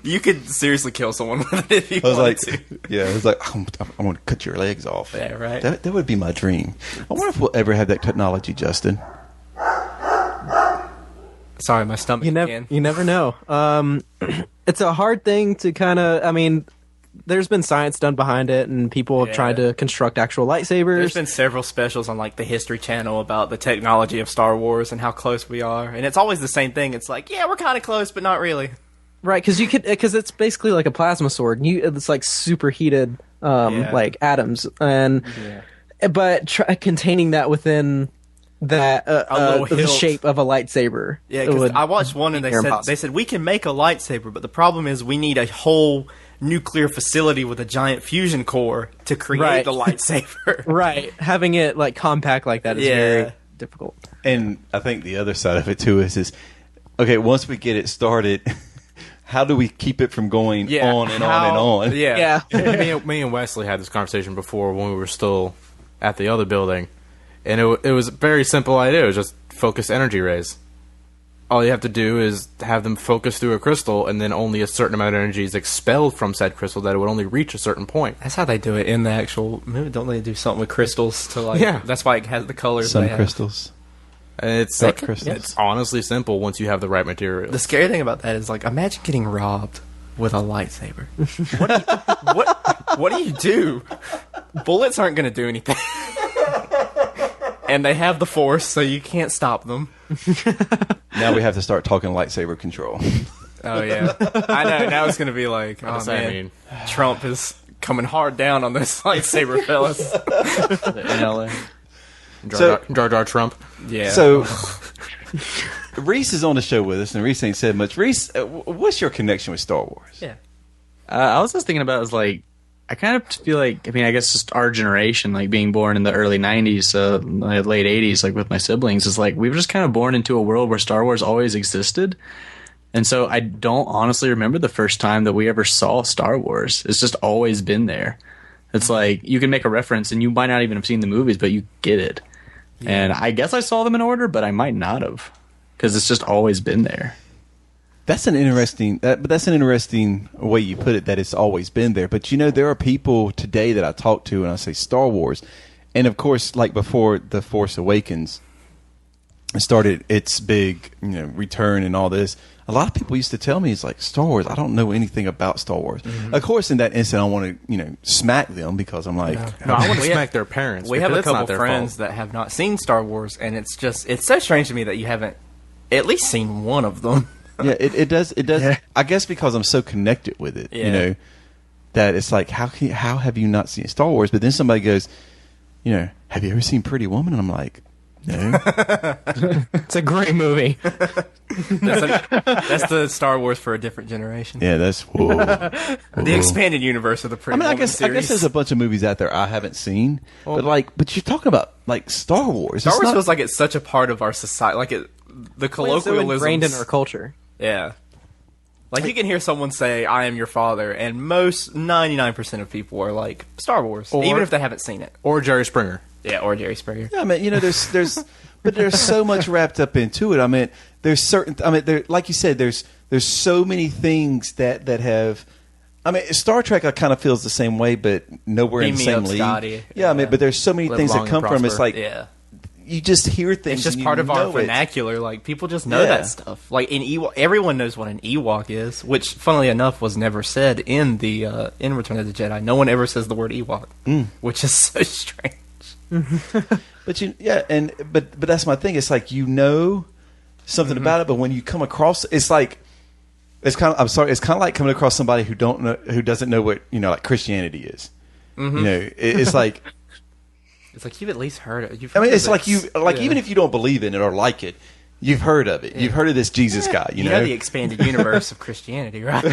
You could seriously kill someone with it if you I was wanted like, to. yeah, I was like, I'm going to cut your legs off. Yeah, right. That would be my dream. I wonder if we'll ever have that technology, Justin. Sorry, my stomach. You never know. It's a hard thing to kind of. I mean, there's been science done behind it, and people have Yeah. tried to construct actual lightsabers. There's been several specials on like the History Channel about the technology of Star Wars and how close we are, and it's always the same thing. It's like, yeah, we're kind of close, but not really. Right, because it's basically like a plasma sword, and it's like superheated, Yeah. like atoms, and but containing that within that little the hilt. shape of a lightsaber. Yeah, It because would I watched one and be they impossible. said we can make a lightsaber, but the problem is we need a whole nuclear facility with a giant fusion core to create Right. the lightsaber. Right, having it like compact like that is Yeah. very difficult. And I think the other side of it too is okay, once we get it started, how do we keep it from going Yeah, on and on and on? Yeah. me and Wesley had this conversation before when we were still at the other building, and it was a very simple idea. It was just focused energy rays. All you have to do is have them focus through a crystal, and then only a certain amount of energy is expelled from said crystal that it would only reach a certain point. That's how they do it in the actual movie. Don't they do something with crystals to like? Yeah. That's why it has the colors. Sun they have. crystals. And it's Dark crystals. It's honestly simple once you have the right material. The scary thing about that is like, imagine getting robbed with a lightsaber. What do you do? Bullets aren't going to do anything. And they have the force, so you can't stop them. Now we have to start talking lightsaber control. Oh yeah, I know. Now it's going to be like, oh does that man, mean? Trump is coming hard down on this lightsaber, fellas. in LA. Jar Jar Trump. Yeah. So Reese is on the show with us, and Reese ain't said much. Reese, what's your connection with Star Wars? yeah. I was just thinking about is like I kind of feel like I guess just our generation, like being born in the early '90s, late '80s, like with my siblings, is like we were just kind of born into a world where Star Wars always existed, and so I don't honestly remember the first time that we ever saw Star Wars. It's just always been there. It's like you can make a reference and you might not even have seen the movies, but you get it. Yeah. And I guess I saw them in order, but I might not have because it's just always been there. That's an interesting way you put it, that it's always been there. But there are people today that I talk to and I say Star Wars, and of course, like before The Force Awakens started its big return and all this, a lot of people used to tell me, it's like, Star Wars, I don't know anything about Star Wars. Mm-hmm. Of course, in that instant, I want to smack them because I'm like, no, I want to smack their parents. We have a because it's not couple their friends fault. that have not seen Star Wars, and it's so strange to me that you haven't at least seen one of them. Yeah, it does. I guess because I'm so connected with it, Yeah. that it's like, how have you not seen Star Wars? But then somebody goes, have you ever seen Pretty Woman? And I'm like, no. It's a great movie. That's the Star Wars for a different generation. Yeah, that's whoa. The expanded universe of the Pretty I Woman guess series. there's a bunch of movies out there I haven't seen, but you're talking about like Star Wars. Star It's Wars not- feels like it's such a part of our society, like the It's so colloquialisms. ingrained in our culture. Yeah. Like you can hear someone say, "I am your father," and most 99% of people are like Star Wars, even if they haven't seen it. Or Jerry Springer. Yeah, or Jerry Springer. Yeah, I mean, but there's so much wrapped up into it. I mean, like you said, there's so many things that have. I mean, Star Trek kind of feels the same way, but nowhere in the Beam me same up, league. Scotty. Yeah, I mean, but there's so many Live things long that and come from. It's prosper. like Yeah. you just hear things. It's just and part you of our know it. vernacular. Like people just know Yeah. that stuff. Like in Ewok, everyone knows what an Ewok is, which, funnily enough, was never said in the in Return of the Jedi. No one ever says the word Ewok, which is so strange. But but that's my thing. It's like something about it, but when you come across, it's like it's kind of. I'm sorry. It's kind of like coming across somebody who doesn't know what like Christianity is. It's like. It's like you've at least heard it. You've I mean, heard it's of like this. like even if you don't believe in it or like it, you've heard of it. You've heard of this Jesus guy. You know the expanded universe of Christianity, right?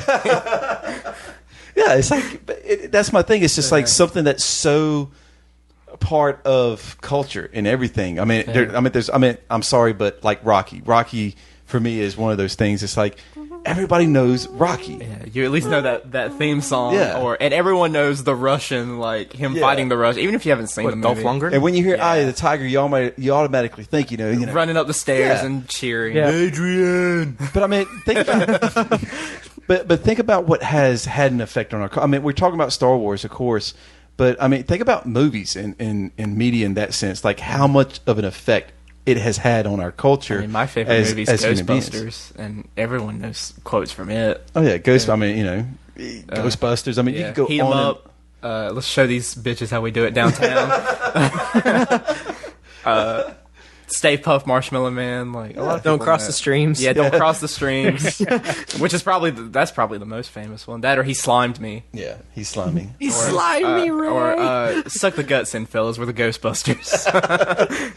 Yeah, it's like that's my thing. It's just like something that's so part of culture and everything. I mean, I'm sorry, but like Rocky for me is one of those things. It's like everybody knows Rocky. Yeah, you at least know that theme song, Yeah. and everyone knows the Russian, like him Yeah. fighting the Russian, even if you haven't seen the Dolph movie. Lundgren? And when you hear "Eye of the Tiger," you automatically think running up the stairs Yeah. and cheering. Yeah. Adrian. But I mean, think about but think about what has had an effect on our. I mean, we're talking about Star Wars, of course, but I mean, think about movies and media in that sense. Like how much of an effect it has had on our culture. I mean, my favorite movie is human beings. Ghostbusters, and everyone knows quotes from it. Oh yeah, I mean, Ghostbusters. I mean, you could go Heat 'em on. up. Let's show these bitches how we do it downtown. Stay Puft Marshmallow Man. Like a lot of Don't people cross know the it. streams. Yeah, don't cross the streams. Which is probably the most famous one. That or He Slimed Me. Yeah, he's slimy. He slimed me, Or Suck the Guts In, fellas. We're the Ghostbusters.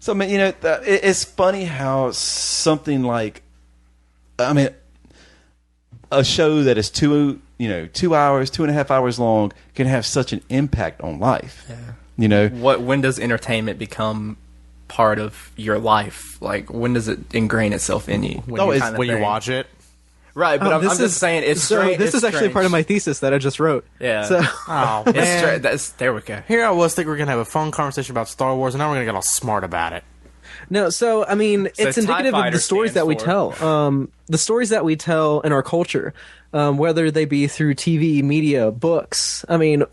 So, I mean, it's funny how something like, I mean, a show that is 2 hours, 2.5 hours long can have such an impact on life. Yeah. When does entertainment become part of your life? Like, when does it ingrain itself in you? When you watch it. Right, but I'm just saying it's strange. This is actually part of my thesis that I just wrote. Yeah. So, Oh, It's man. there we go. Here I was thinking we are going to have a fun conversation about Star Wars, and now we're going to get all smart about it. no, so I mean, it's TIE indicative of Fighter the stories that we stands tell. The stories that we tell in our culture, whether they be through TV, media, books. I mean,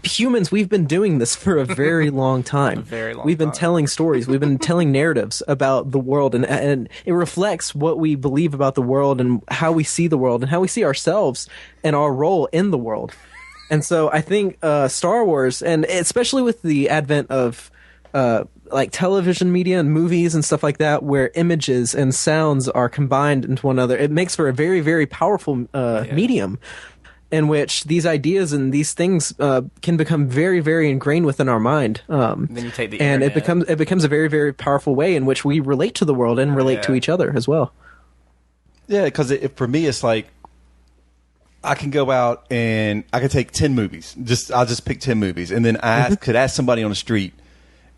humans, we've been doing this for a very long time. very long We've been time. telling stories. We've been telling narratives about the world, and it reflects what we believe about the world and how we see the world and how we see ourselves and our role in the world. And so I think Star Wars, and especially with the advent of like television media and movies and stuff like that, where images and sounds are combined into one another, it makes for a very, very powerful medium in which these ideas and these things can become very, very ingrained within our mind. Then you take the and internet. it becomes a very, very powerful way in which we relate to the world and relate to each other as well. Yeah, because for me, it's like I can go out and I can take 10 movies. I'll just pick 10 movies, and then I could ask somebody on the street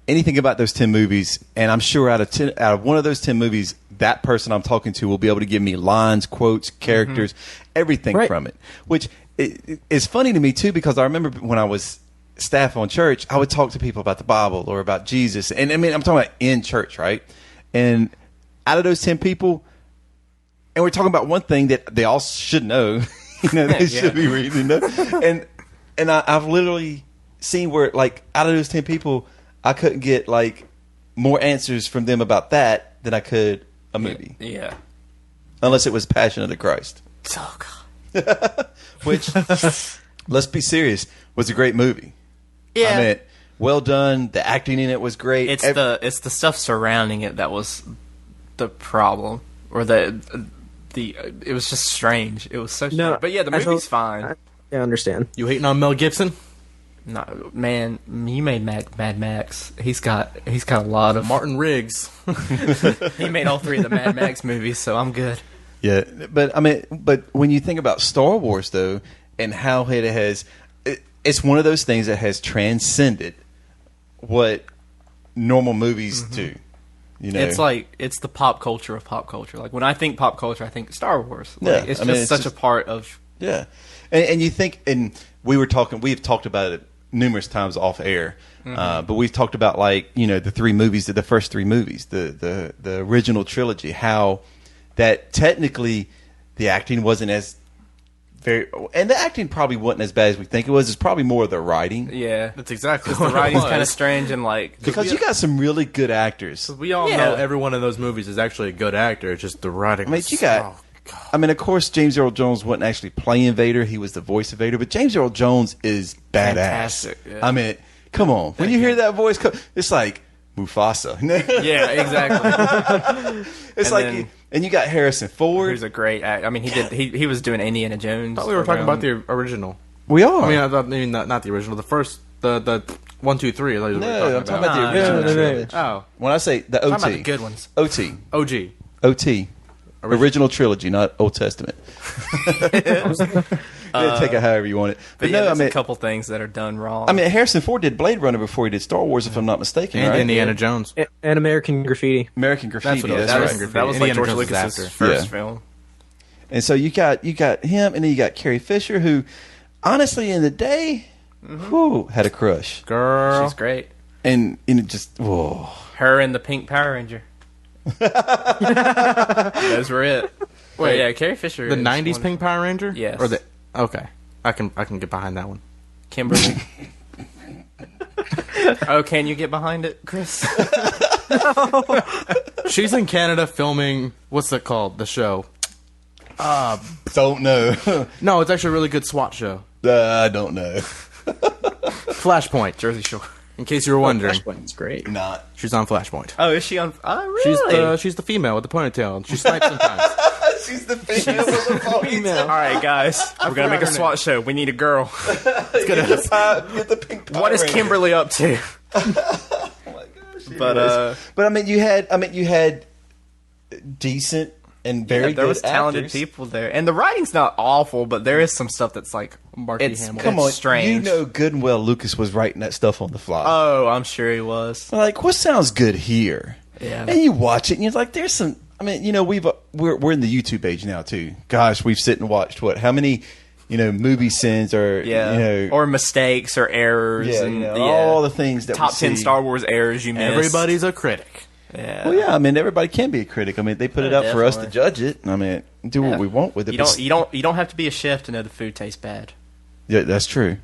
anything about those 10 movies, and I'm sure out of one of those 10 movies, that person I'm talking to will be able to give me lines, quotes, characters, everything from it. Which is funny to me too, because I remember when I was staff on church, I would talk to people about the Bible or about Jesus, and I mean I'm talking about in church, right? And out of those 10 people, and we're talking about one thing that they all should know, they should be reading, and I've literally seen where, like, out of those 10 people, I couldn't get like more answers from them about that than I could a movie. Yeah. Unless it was Passion of the Christ. Oh God. Which, let's be serious, was a great movie. Yeah. I mean, well done. The acting in it was great. It's the stuff surrounding it that was the problem, or it was just strange. It was so strange. No, But yeah, the movie's fine. I understand. You hating on Mel Gibson? No, man, you made Mad Max. He's got a lot of. Martin Riggs. He made all 3 of the Mad Max movies, so I'm good. Yeah, but I mean, but when you think about Star Wars though, and how it has, it's one of those things that has transcended what normal movies do. It's like it's the pop culture of pop culture. Like when I think pop culture, I think Star Wars. Like, Yeah, it's I mean, just it's such just- a part of. Yeah, and you think, and we've talked about it numerous times off air, but we've talked about, like, the first 3 movies, the original trilogy, how that technically the acting wasn't as and the acting probably wasn't as bad as we think it was. It's probably more of the writing. Yeah, That's exactly the what writing's it kind of was. strange and like Because you got some really good actors. We all know everyone in those movies is actually a good actor. It's just the writing. I mean, you got. I mean, of course, James Earl Jones wasn't actually playing Vader; he was the voice of Vader. But James Earl Jones is badass. Fantastic, yeah. I mean, come on, when you hear that voice, it's like Mufasa. yeah, exactly. It's And like, then- and you got Harrison Ford. Who's a great actor. I mean, he was doing Indiana Jones. I thought we were talking about the original. We are. I mean, not the original. The first, the 1, 2, 3. I thought you were No, I'm talking about the No, original. no. trilogy. Oh, When I say the Talking about the OT, good ones. OT, OG. OT, original trilogy, not Old Testament. Take it however you want it. But no, yeah, I there's mean, a couple things that are done wrong. I mean, Harrison Ford did Blade Runner before he did Star Wars, if I'm not mistaken, And right? Indiana Jones. And American Graffiti. American Graffiti. That's what it was. That's that right. was, that was like Indiana George Jones is Lucas's after. first Yeah. film. And so you got him, and then you got Carrie Fisher, who, honestly, in the day, had a crush, Girl. She's great. and it just whoa. Her and the Pink Power Ranger. Those were it. Wait, yeah, Carrie Fisher. The is 90s one- Pink Power Ranger? Yes. Or the Okay. I can get behind that one. Kimberly. Oh, can you get behind it, Chris? She's in Canada filming, what's it called? The show. Don't know. No, it's actually a really good SWAT show. I don't know. Flashpoint. Jersey Shore. In case you were wondering. Flashpoint's great. Not. She's on Flashpoint. Oh, is she on? Oh, really? She's the female with the ponytail. She snipes sometimes. She's the female with the ponytail. All right, guys, we're gonna make a SWAT show. We need a girl. Get the pink Power What is Ranger. Kimberly up to? But I mean, you had decent and very there good was talented actors. people there, and the writing's not awful, but there is some stuff that's like Marky Hamill. Come on, strange. you know good and well Lucas was writing that stuff on the fly. Oh, I'm sure he was. Like, what sounds good here? Yeah. And you watch it, and you're like, there's some. I mean, you know, we're in the YouTube age now too. Gosh, we've sit and watched how many, movie sins or or mistakes or errors, and all the things that top we 10 see. Star Wars errors you missed. Everybody's a critic. Yeah. Well, yeah, I mean, everybody can be a critic. I mean, they put it out for us to definitely. judge it. I mean, do what we want with it. You don't have to be a chef to know the food tastes bad. Yeah, that's true.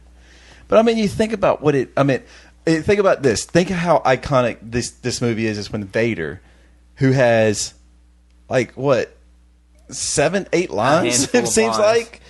But I mean, you think about think about this. Think of how iconic this movie is. It's when Vader, who has, like, what, 7, 8 lines? handful It of seems lines. like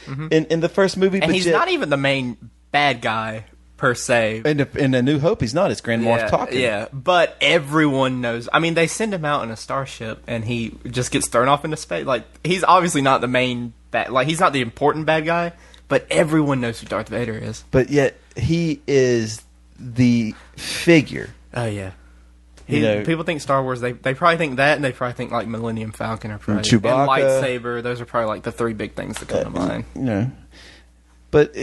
in the first movie. And but he's yet, not even the main bad guy per se. in A New Hope. He's not. It's Grand Moff Tarkin. Yeah, but everyone knows. I mean, they send him out in a starship, and he just gets thrown off into space. Like, he's obviously not the main bad. Like, he's not the important bad guy, but everyone knows who Darth Vader is. But yet he is the figure. Oh yeah. People think Star Wars. They probably think that, and they probably think like Millennium Falcon or probably Chewbacca. and lightsaber. Those are probably like the 3 big things that come to mind. But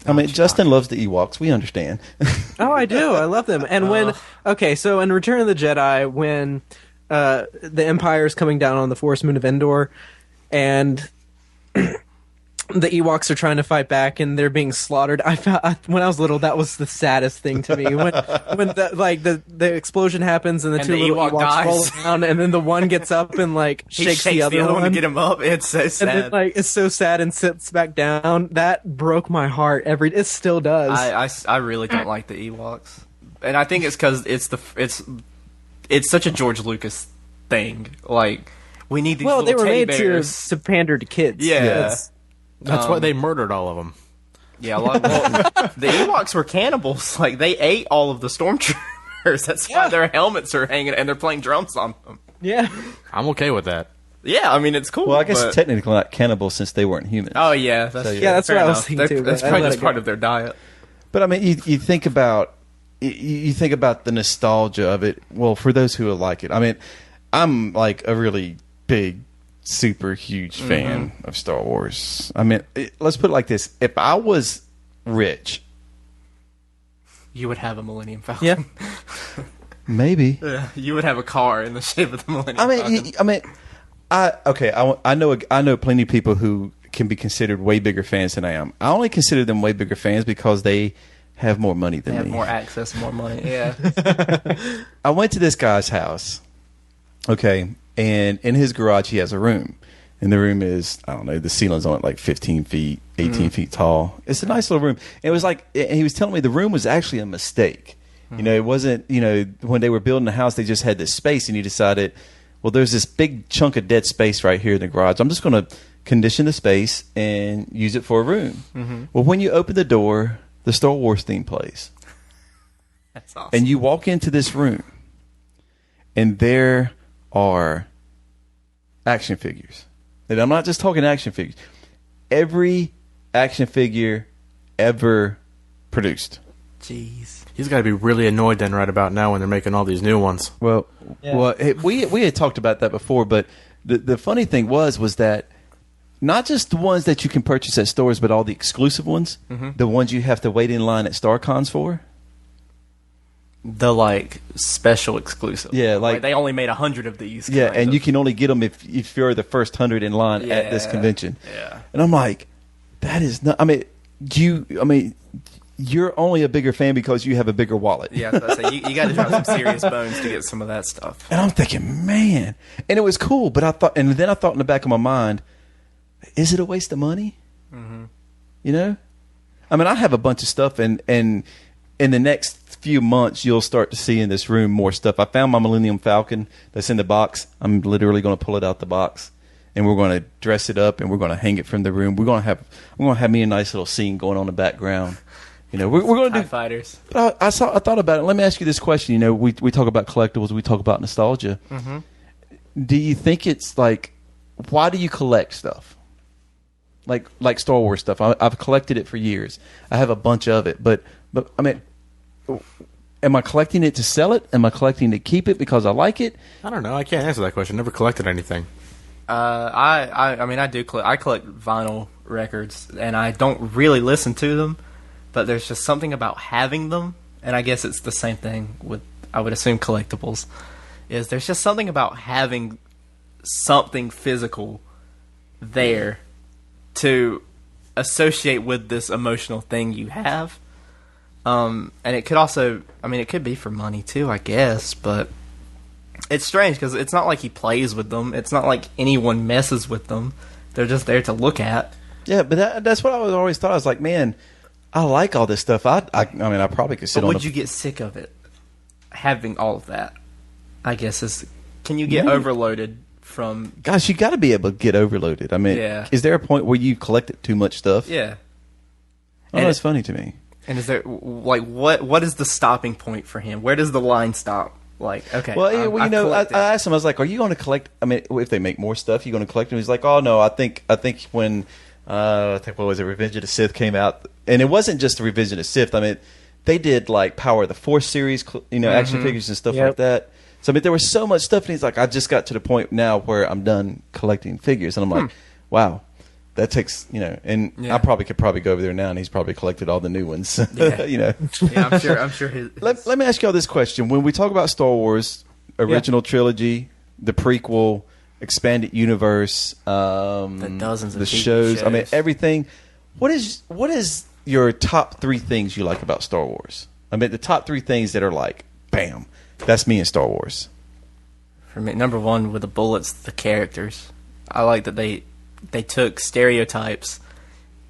I mean, Justin loves the Ewoks. We understand. Oh, I do. I love them. And so in Return of the Jedi, when the Empire is coming down on the forest moon of Endor, and the Ewoks are trying to fight back, and they're being slaughtered. When I was little, that was the saddest thing to me. When the explosion happens and the two the little Ewok Ewoks fall dies. down, and then the one gets up and He shakes the other one to get him up. It's so sad. And then, it's so sad and sits back down. That broke my heart. It still does. I really don't like the Ewoks, and I think it's because it's such a George Lucas thing. Like, we need these well, they little were teddy made bears. to pander to kids. Yeah. That's why they murdered all of them. Yeah, the Ewoks were cannibals. Like, they ate all of the stormtroopers. That's why their helmets are hanging, and they're playing drums on them. Yeah. I'm okay with that. Yeah, I mean, it's cool. Well, I guess but- technically not cannibals since they weren't humans. Oh yeah, that's that's fair what I was enough. thinking too, That's but I probably let just it part go. of their diet. But I mean, you think about the nostalgia of it. Well, for those who like it, I mean, I'm like a really big, super huge fan of Star Wars. I mean, let's put it like this: if I was rich, You would have a Millennium Falcon. Yeah. maybe. Yeah, you would have a car in the shape of the Millennium Falcon. I know plenty of people who can be considered way bigger fans than I am. I only consider them way bigger fans because they have more money than They have me. more access and more money. Yeah. I went to this guy's house, okay, and in his garage he has a room. And the room is, I don't know, the ceiling's on it like 15 feet, 18 feet tall. It's a nice little room. And it was like, and he was telling me the room was actually a mistake. You know, it wasn't, when they were building the house, they just had this space and he decided, well, there's this big chunk of dead space right here in the garage. I'm just going to condition the space and use it for a room. Well, when you open the door, the Star Wars theme plays. That's awesome. And you walk into this room, and there are action figures. And I'm not just talking action figures. Every action figure ever produced. Jeez. He's got to be really annoyed then right about now when they're making all these new ones. Well, we had talked about that before, but the funny thing was that not just the ones that you can purchase at stores, but all the exclusive ones, the ones you have to wait in line at StarCons for. The special exclusive. Yeah, like they only made 100 of these. Yeah, kind and of. you can only get them if you're the first 100 in line at this Yeah, convention. yeah. And I'm like, that is not. I mean, you're only a bigger fan because you have a bigger wallet. Yeah, I was about to say, you got to drop some serious bones to get some of that stuff. And I'm thinking, man, and it was cool, but then I thought in the back of my mind, is it a waste of money? You know, I mean, I have a bunch of stuff, and in the next few months, you'll start to see in this room more stuff. I found my Millennium Falcon that's in the box. I'm literally going to pull it out the box, and we're going to dress it up, and we're going to hang it from the room. I'm going to have me a nice little scene going on in the background. You know, we're going to TIE do. fighters. But I thought about it. Let me ask you this question. You know, we talk about collectibles, we talk about nostalgia. Do you think it's like, why do you collect stuff? Like Star Wars stuff. I've collected it for years. I have a bunch of it, but I mean, am I collecting it to sell it? Am I collecting to keep it because I like it? I don't know. I can't answer that question. Never collected anything. I mean, I do. I collect vinyl records, and I don't really listen to them. But there's just something about having them, and I guess it's the same thing with, I would assume, collectibles. Is there's just something about having something physical there to associate with this emotional thing you have. And it could also, I mean, it could be for money too, I guess, but it's strange because it's not like he plays with them. It's not like anyone messes with them. They're just there to look at. Yeah, but that's what I always thought. I was like, man, I like all this stuff. I mean, I probably could sit But on. would you get sick of it? Having all of that, I guess can you get overloaded from? Gosh, you got to be able to get overloaded. I mean, Yeah. Is there a point where you've collected too much stuff? Yeah. Oh, And that's funny to me. And is there like what is the stopping point for him? Where does the line stop? Like, okay. Well, you know, I collected. asked him. I was like, "Are you going to collect? I mean, if they make more stuff, you going to collect them?" He's like, "Oh no, I think when I think what was it, Revenge of the Sith came out, and it wasn't just the Revenge of the Sith. I mean, they did like Power of the Force series, you know, action figures and stuff like that. So I mean, there was so much stuff, and he's like, I just got to the point now where I'm done collecting figures, and I'm like, wow. That takes, you know, and Yeah. I probably could go over there now, and he's probably collected all the new ones. Yeah. You know, Yeah, I'm sure. His let me ask y'all this question: when we talk about Star Wars, original trilogy, the prequel, expanded universe, the dozens of the TV shows, I mean shows. everything. What is your top 3 things you like about Star Wars? I mean, the top 3 things that are like, bam, that's me in Star Wars. For me, number one with the bullets, the characters. I like that they took stereotypes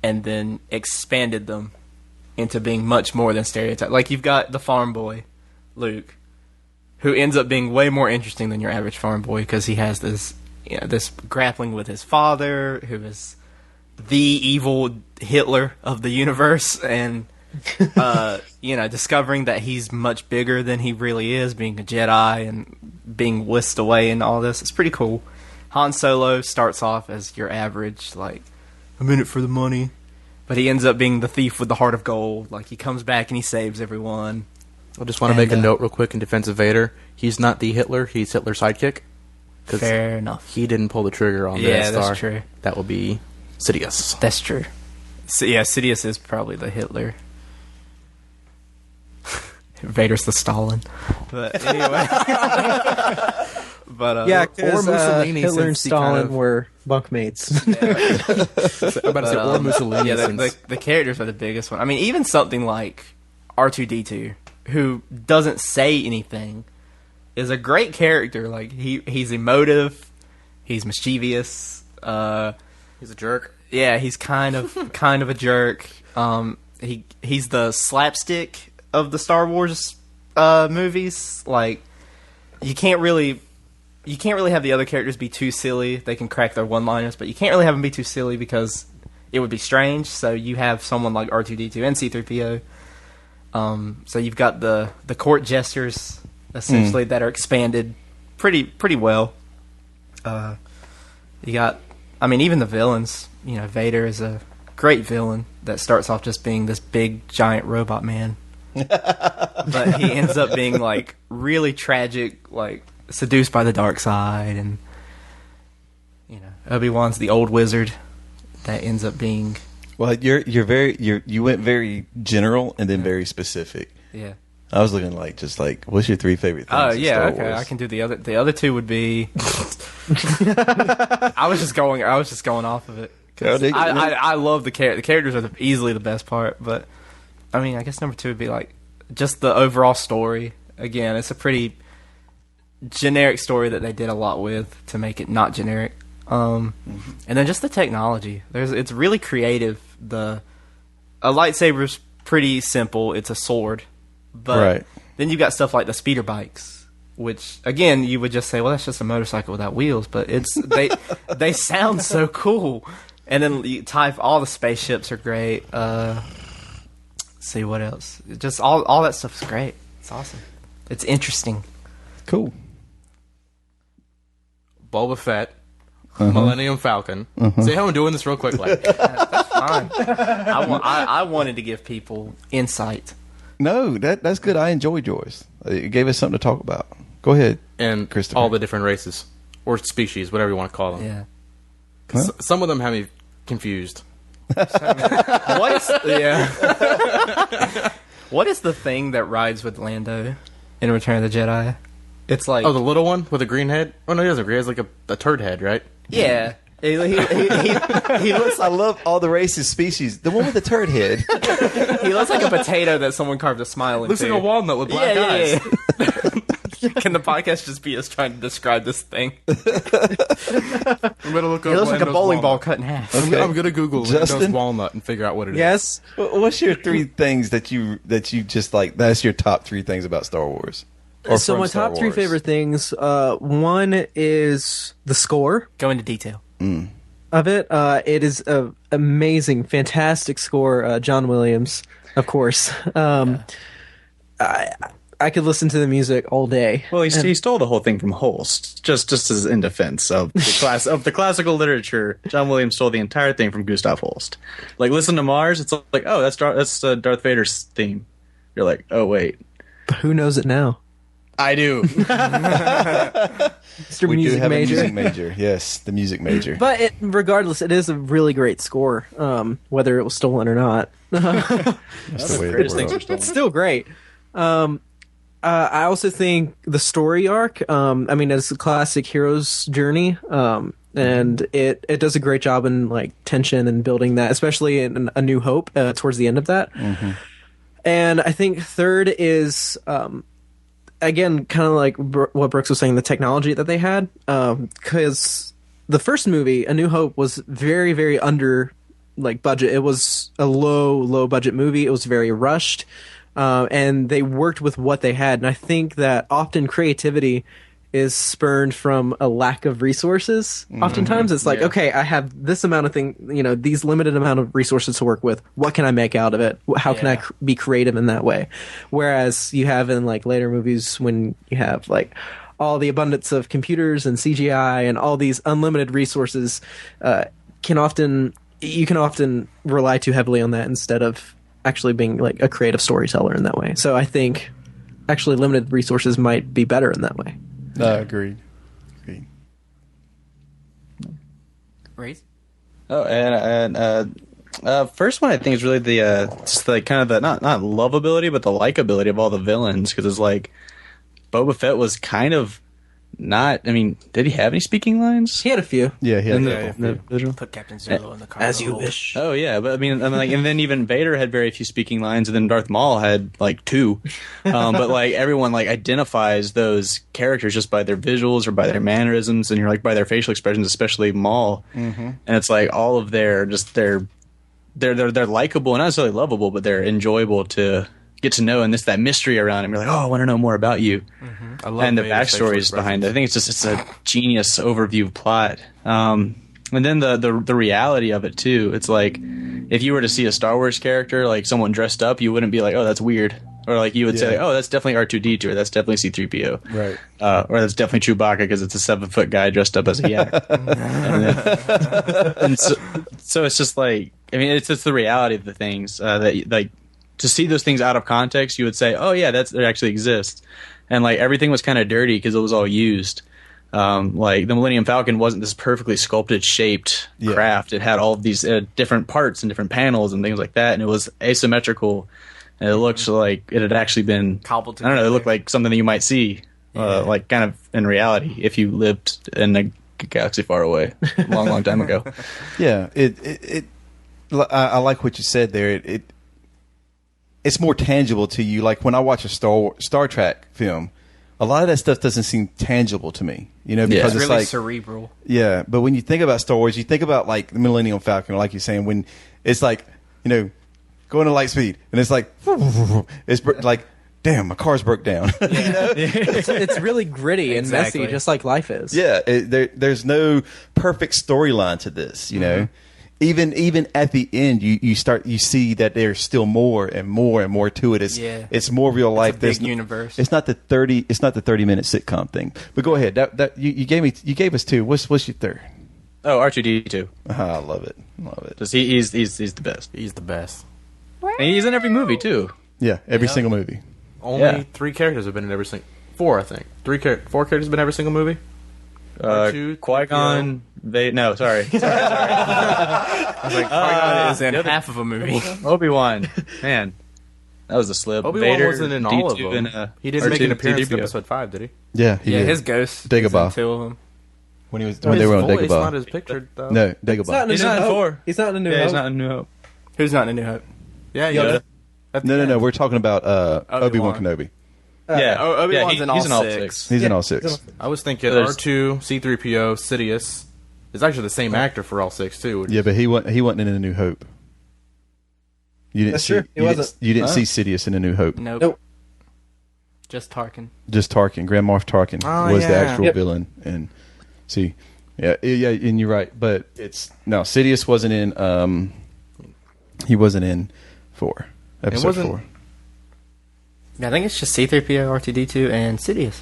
and then expanded them into being much more than stereotypes. Like, you've got the farm boy, Luke, who ends up being way more interesting than your average farm boy because he has this, you know, this grappling with his father, who is the evil Hitler of the universe, and you know, discovering that he's much bigger than he really is, being a Jedi and being whisked away and all this. It's pretty cool. Han Solo starts off as your average, like, I'm in it for the money. But he ends up being the thief with the heart of gold. Like, he comes back and he saves everyone. I just want to make a note real quick in defense of Vader. He's not the Hitler. He's Hitler's sidekick. 'Cause Fair enough. he didn't pull the trigger on the Yeah, Death Star. that's true. That will be Sidious. That's true. So, yeah, Sidious is probably the Hitler. Vader's the Stalin. But anyway. But Yeah, or because Mussolini, Hitler and since he kind Stalin of- were bunkmates. I'm about to say, or Mussolini. Yeah, since- the characters are the biggest one. I mean, even something like R2-D2, who doesn't say anything, is a great character. Like, he's emotive, he's mischievous. he's a jerk. Yeah, he's kind of a jerk. He's the slapstick of the Star Wars movies. Like, you can't really have the other characters be too silly. They can crack their one-liners, but you can't really have them be too silly because it would be strange. So you have someone like R2-D2 and C-3PO. So you've got the court jesters essentially that are expanded pretty well. You got, I mean, even the villains. You know, Vader is a great villain that starts off just being this big giant robot man, but he ends up being like really tragic, like seduced by the dark side, and you know, Obi-Wan's the old wizard that ends up being Well, you went very general and then very specific. yeah. I was looking like just like, what's your 3 favorite things? Oh in yeah, Star okay. Wars? I can do the other. The other two would be. I was just going off of it. 'Cause Yeah, I love the character. The characters are easily the best part, but I mean, I guess number 2 would be like just the overall story. Again, it's a pretty generic story that they did a lot with to make it not generic. And then just the technology. It's really creative. A lightsaber's pretty simple. It's a sword, but Right. then you've got stuff like the speeder bikes, which again you would just say, well, that's just a motorcycle without wheels, but it's they sound so cool. And then all the spaceships are great. See what else? Just all that stuff's great. It's awesome. It's interesting. Cool. Boba Fett, Millennium Falcon. See how I'm doing this real quickly. Fine. I wanted to give people insight. No, that's good. I enjoyed yours. It gave us something to talk about. Go ahead. And Christopher. all the different races or species, whatever you want to call them. Yeah. 'Cause some of them have me confused. What is what is the thing that rides with Lando in Return of the Jedi? It's like Oh, the little one with a green head? Oh, no, he doesn't. He has like a turd head, right? yeah. He looks I love all the races, species. The one with the turd head. he looks like a potato that someone carved a smile into. Looks like a walnut with black eyes. Yeah. Can the podcast just be us trying to describe this thing? I'm gonna look up He looks like a Lando's bowling ball walnut. cut in half. Okay. I'm gonna Google Lando's Justin? walnut and figure out what it is. Yes. What's your 3 things that you just like? That's your top 3 things about Star Wars. Or So from my Star top 3 Wars? favorite things. One is the score Go into detail. of it. It is a amazing, fantastic score. John Williams, of course. I could listen to the music all day. Well, he stole the whole thing from Holst. Just as in defense of the classical literature, John Williams stole the entire thing from Gustav Holst. Like, listen to Mars. It's like, oh, that's Darth Vader's theme. You're like, oh wait, But who knows it now? I do. Mr. We Music do have Major. a music major. Yes, the music major. But regardless, it is a really great score, whether it was stolen or not. That's the way of the Greatest things world. are stolen. It's still great. I also think the story arc, it's a classic hero's journey, and it does a great job in like tension and building that, especially in A New Hope towards the end of that. And I think third is again kind of like what Brooks was saying, the technology that they had, because the first movie, A New Hope, was very, very under like budget. It was a low budget movie. It was very rushed. And they worked with what they had. And I think that often creativity is spurned from a lack of resources. Oftentimes it's like, okay, I have this amount of these limited amount of resources to work with. What can I make out of it? How can I be creative in that way? Whereas you have in like later movies when you have like all the abundance of computers and CGI and all these unlimited resources, you can often rely too heavily on that instead of actually being like a creative storyteller in that way. So I think actually limited resources might be better in that way. Agreed. Raise? Oh, and first one I think is really the just like kind of the not lovability but the likability of all the villains, because it's like Boba Fett was kind of not. I mean, did he have any speaking lines? He had a few. Yeah, yeah. In yeah. the visual? Put Captain Zulu in the car. As you wish. Oh yeah, but I mean, like, and then even Vader had very few speaking lines, and then Darth Maul had like 2. But like everyone like identifies those characters just by their visuals or by their mannerisms, and you're like by their facial expressions, especially Maul. And it's like all of their just they're likable and not necessarily lovable, but they're enjoyable to get to know, and that mystery around him. You're like, oh, I want to know more about you. I love And the Vader's facial backstories behind it. I expressions. think it's a genius overview of plot. And then the reality of it too. It's like if you were to see a Star Wars character, like someone dressed up, you wouldn't be like, oh, that's weird. Or like you would say, oh, that's definitely R2D2, or that's definitely C3PO. Right. Or that's definitely Chewbacca because it's a 7-foot guy dressed up as a yak. and so it's just like, I mean, it's just the reality of the things that like to see those things out of context, you would say, oh yeah, that actually exists. And like everything was kind of dirty because it was all used. Like the Millennium Falcon wasn't this perfectly sculpted, shaped craft. It had all of these different parts and different panels and things like that, and it was asymmetrical. And it looked like it had actually been Cobbled I don't know. It together. looked like something that you might see, like kind of in reality, if you lived in a galaxy far away, a long, long time ago. Yeah, I like what you said there. It's more tangible to you. Like when I watch a Star Trek film, a lot of that stuff doesn't seem tangible to me. You know, because It's it's really like cerebral. yeah. But when you think about Star Wars, you think about like the Millennium Falcon, like you're saying, when it's like going to light speed, and it's like like damn, my car's broke down. It's really gritty and Exactly. messy, just like life is. Yeah, there's no perfect storyline to this, you know. Even at the end, you see that there's still more and more and more to it. It's more real life. It's a big universe. It's not the 30-minute sitcom thing. But go ahead. That you gave us 2. What's your third? Oh, R2D2. I love it. Love it. Just he's the best. He's the best. And he's in every movie too. Yeah, every Yeah. single movie. Only Yeah. 3 characters have been in every single. 4, I think. 4 characters have been in every single movie. R2, Qui-Gon, no, sorry. I was like, Qui-Gon is in half of a movie. Obi-Wan. Man, that was a slip. Obi-Wan Vader, wasn't in all of D2, them. and, He didn't make R2 an and appearance in C-3PO. episode 5, did he? Yeah, he Yeah, did. his ghost. Dagobah. is in 2 of them. when he was His they were on voice Dagobah. not as pictured, though. No, Dagobah. He's not in 4. He's not in a New Yeah, Hope. he's not in New Hope. Who's not in A New Hope? Yeah, Yoda. At the No. end. We're talking about Obi-Wan Obi-Wan. Kenobi. Yeah, Obi-Wan's yeah, in all he's in all 6. 6. He's in Yeah, all he's in 6. all- I was thinking There's- R2, C-3PO, Sidious. It's actually the same actor for all 6, too. Yeah, but he wasn't in A New Hope. You didn't That's see. true. He wasn't. You didn't see Sidious in A New Hope. Nope. Nope. Just Tarkin. Just Tarkin, Grand Moff Tarkin Oh, was the yeah. actual Yep. villain. And see, yeah, and you're right. But Sidious wasn't in. He wasn't in 4. Episode wasn't- 4. Yeah, I think it's just C-3PO, R2-D2, and Sidious.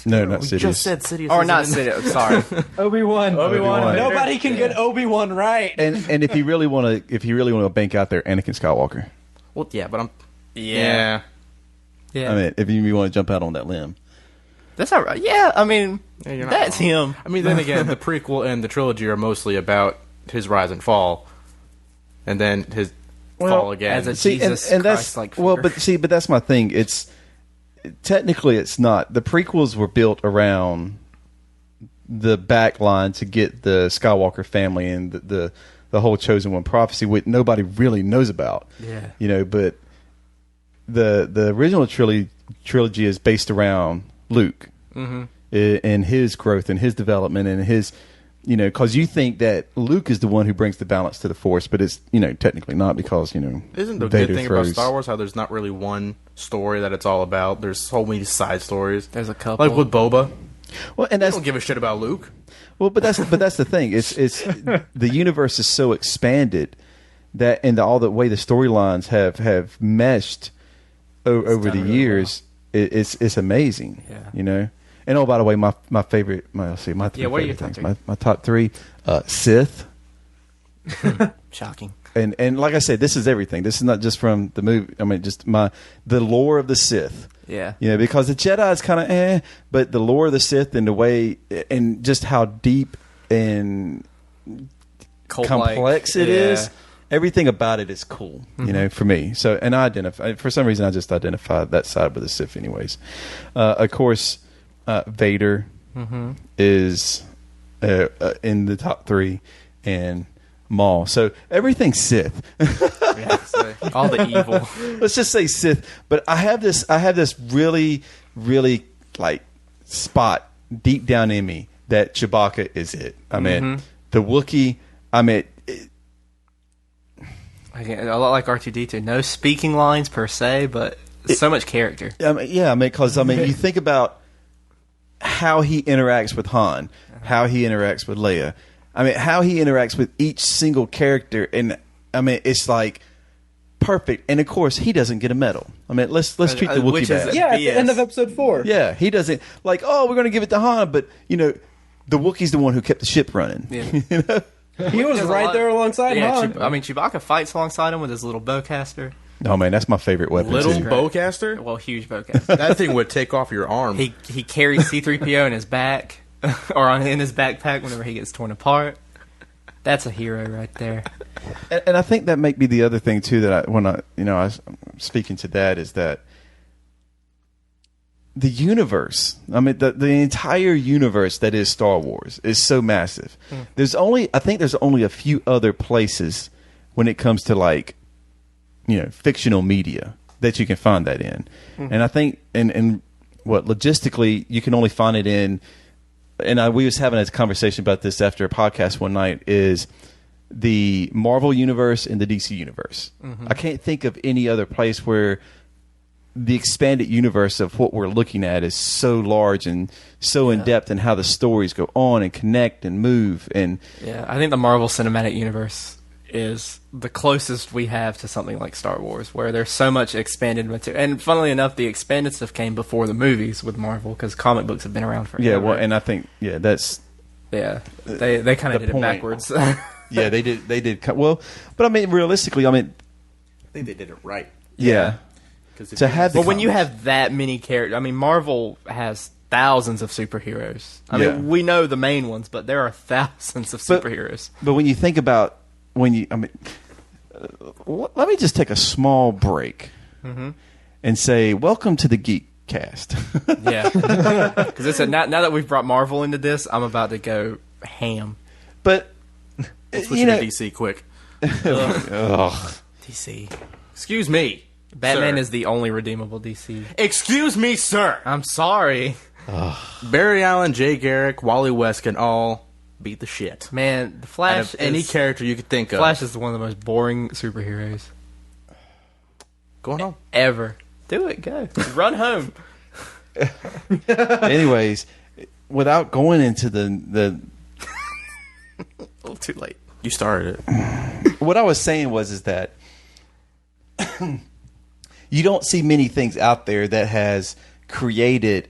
No, not We Sidious. just said Sidious. Or isn't not in- Sidious. Sorry. Obi-Wan. Obi-Wan. Nobody can get Obi-Wan right. And if you really want to bank out there, Anakin Skywalker. Well, yeah, but I'm. Yeah. Yeah. I mean, if you want to jump out on that limb. That's all right. Yeah, I mean, Yeah, you're not that's wrong. him. I mean, then again, the prequel and the trilogy are mostly about his rise and fall, and then his fall again. as a See, Jesus and that's Christ-like well, figure. but that's my thing. It's technically it's not. The prequels were built around the back line to get the Skywalker family and the whole Chosen One prophecy, which nobody really knows about. Yeah. But the original trilogy is based around Luke and his growth and his development and his. Because you think that Luke is the one who brings the balance to the Force, but it's technically not because Isn't the Vader good thing throws- about Star Wars how there's not really one story that it's all about? There's so many side stories. There's a couple. Like with Boba, Well, and I that's don't give a shit about Luke. well, but that's the thing. It's the universe is so expanded that and all the way the storylines have meshed over the done really years. It's amazing. Yeah. And oh, by the way, my favorite. Let's see, my three Yeah, what are your favorite top things. My top 3: Sith. Shocking. And like I said, this is everything. This is not just from the movie. I mean, just the lore of the Sith. Yeah. Because the Jedi is kind of but the lore of the Sith and the way and just how deep and Cult-like. complex it Yeah. is. Everything about it is cool, for me. So, and I identify for some reason I just identify that side with the Sith, anyways. Of course, Vader is in the top 3, and Maul. So everything's Sith. All the evil. Let's just say Sith. But I have this really, really like spot deep down in me that Chewbacca is it. I mean, the Wookiee. I mean, Again, a lot like R2-D2. No speaking lines per se, but so much character. because you think about how he interacts with Han, how he interacts with Leia. I mean, how he interacts with each single character, and I mean, it's like perfect. And of course, he doesn't get a medal. I mean, let's treat the Wookiee which is bad. Yeah, at the BS. end of episode 4. Yeah, he doesn't like. Oh, we're going to give it to Han, but the Wookiee's the one who kept the ship running. Yeah. He was There's a right lot- there alongside Yeah, Han. Chewbacca fights alongside him with his little bowcaster. Oh man, that's my favorite weapon. Little too. bowcaster? Well, huge bowcaster. That thing would take off your arm. he carries C-3PO in his back, or in his backpack whenever he gets torn apart. That's a hero right there. And I think that may be the other thing too that when I was speaking to that is that the universe. I mean, the entire universe that is Star Wars is so massive. I think there's only a few other places when it comes to like, fictional media that you can find that in. And I think, and what logistically you can only find it in. And we was having a conversation about this after a podcast one night. Is the Marvel universe and the DC universe. I can't think of any other place where the expanded universe of what we're looking at is so large and so in depth, and how the stories go on and connect and move. And Yeah, I think the Marvel Cinematic Universe is the closest we have to something like Star Wars, where there's so much expanded material. And funnily enough, the expanded stuff came before the movies with Marvel, because comic books have been around forever. yeah, well, and I think that's they kind the of did it point. backwards. yeah, they did well, but I mean realistically, I mean I think they did it right. yeah. Because to have the But when you comics. have that many characters, I mean, Marvel has thousands of superheroes. I Yeah. mean, we know the main ones, but there are thousands of But- superheroes. But when you think about let me just take a small break and say, welcome to the Geek Cast. Yeah, because now that we've brought Marvel into this, I'm about to go ham. But Switch you know, to DC quick. ugh. DC. Excuse me. Batman sir. is the only redeemable DC. Excuse me, sir. I'm sorry, Barry Allen, Jay Garrick, Wally West can all beat the shit man. The out Flash of any is, character you could think of. Flash is one of the most boring superheroes Going on. ever. Do it, go run home. Anyways, without going into the A little too late. You started it. what I was saying is that you don't see many things out there that has created,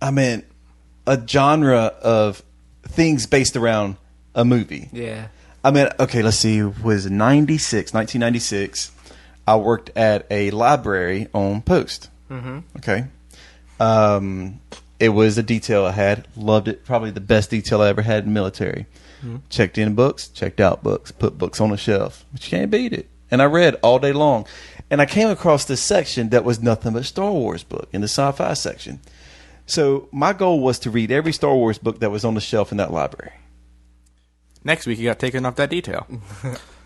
a genre of things based around a movie. Yeah. Okay, let's see. It was 1996. I worked at a library on post. Mm-hmm. Okay. It was a detail I had. Loved it. Probably the best detail I ever had in the military. Checked in books, checked out books, put books on the shelf. But you can't beat it. And I read all day long. And I came across this section that was nothing but Star Wars book in the sci-fi section. So my goal was to read every Star Wars book that was on the shelf in that library. Next week, you got taken off that detail.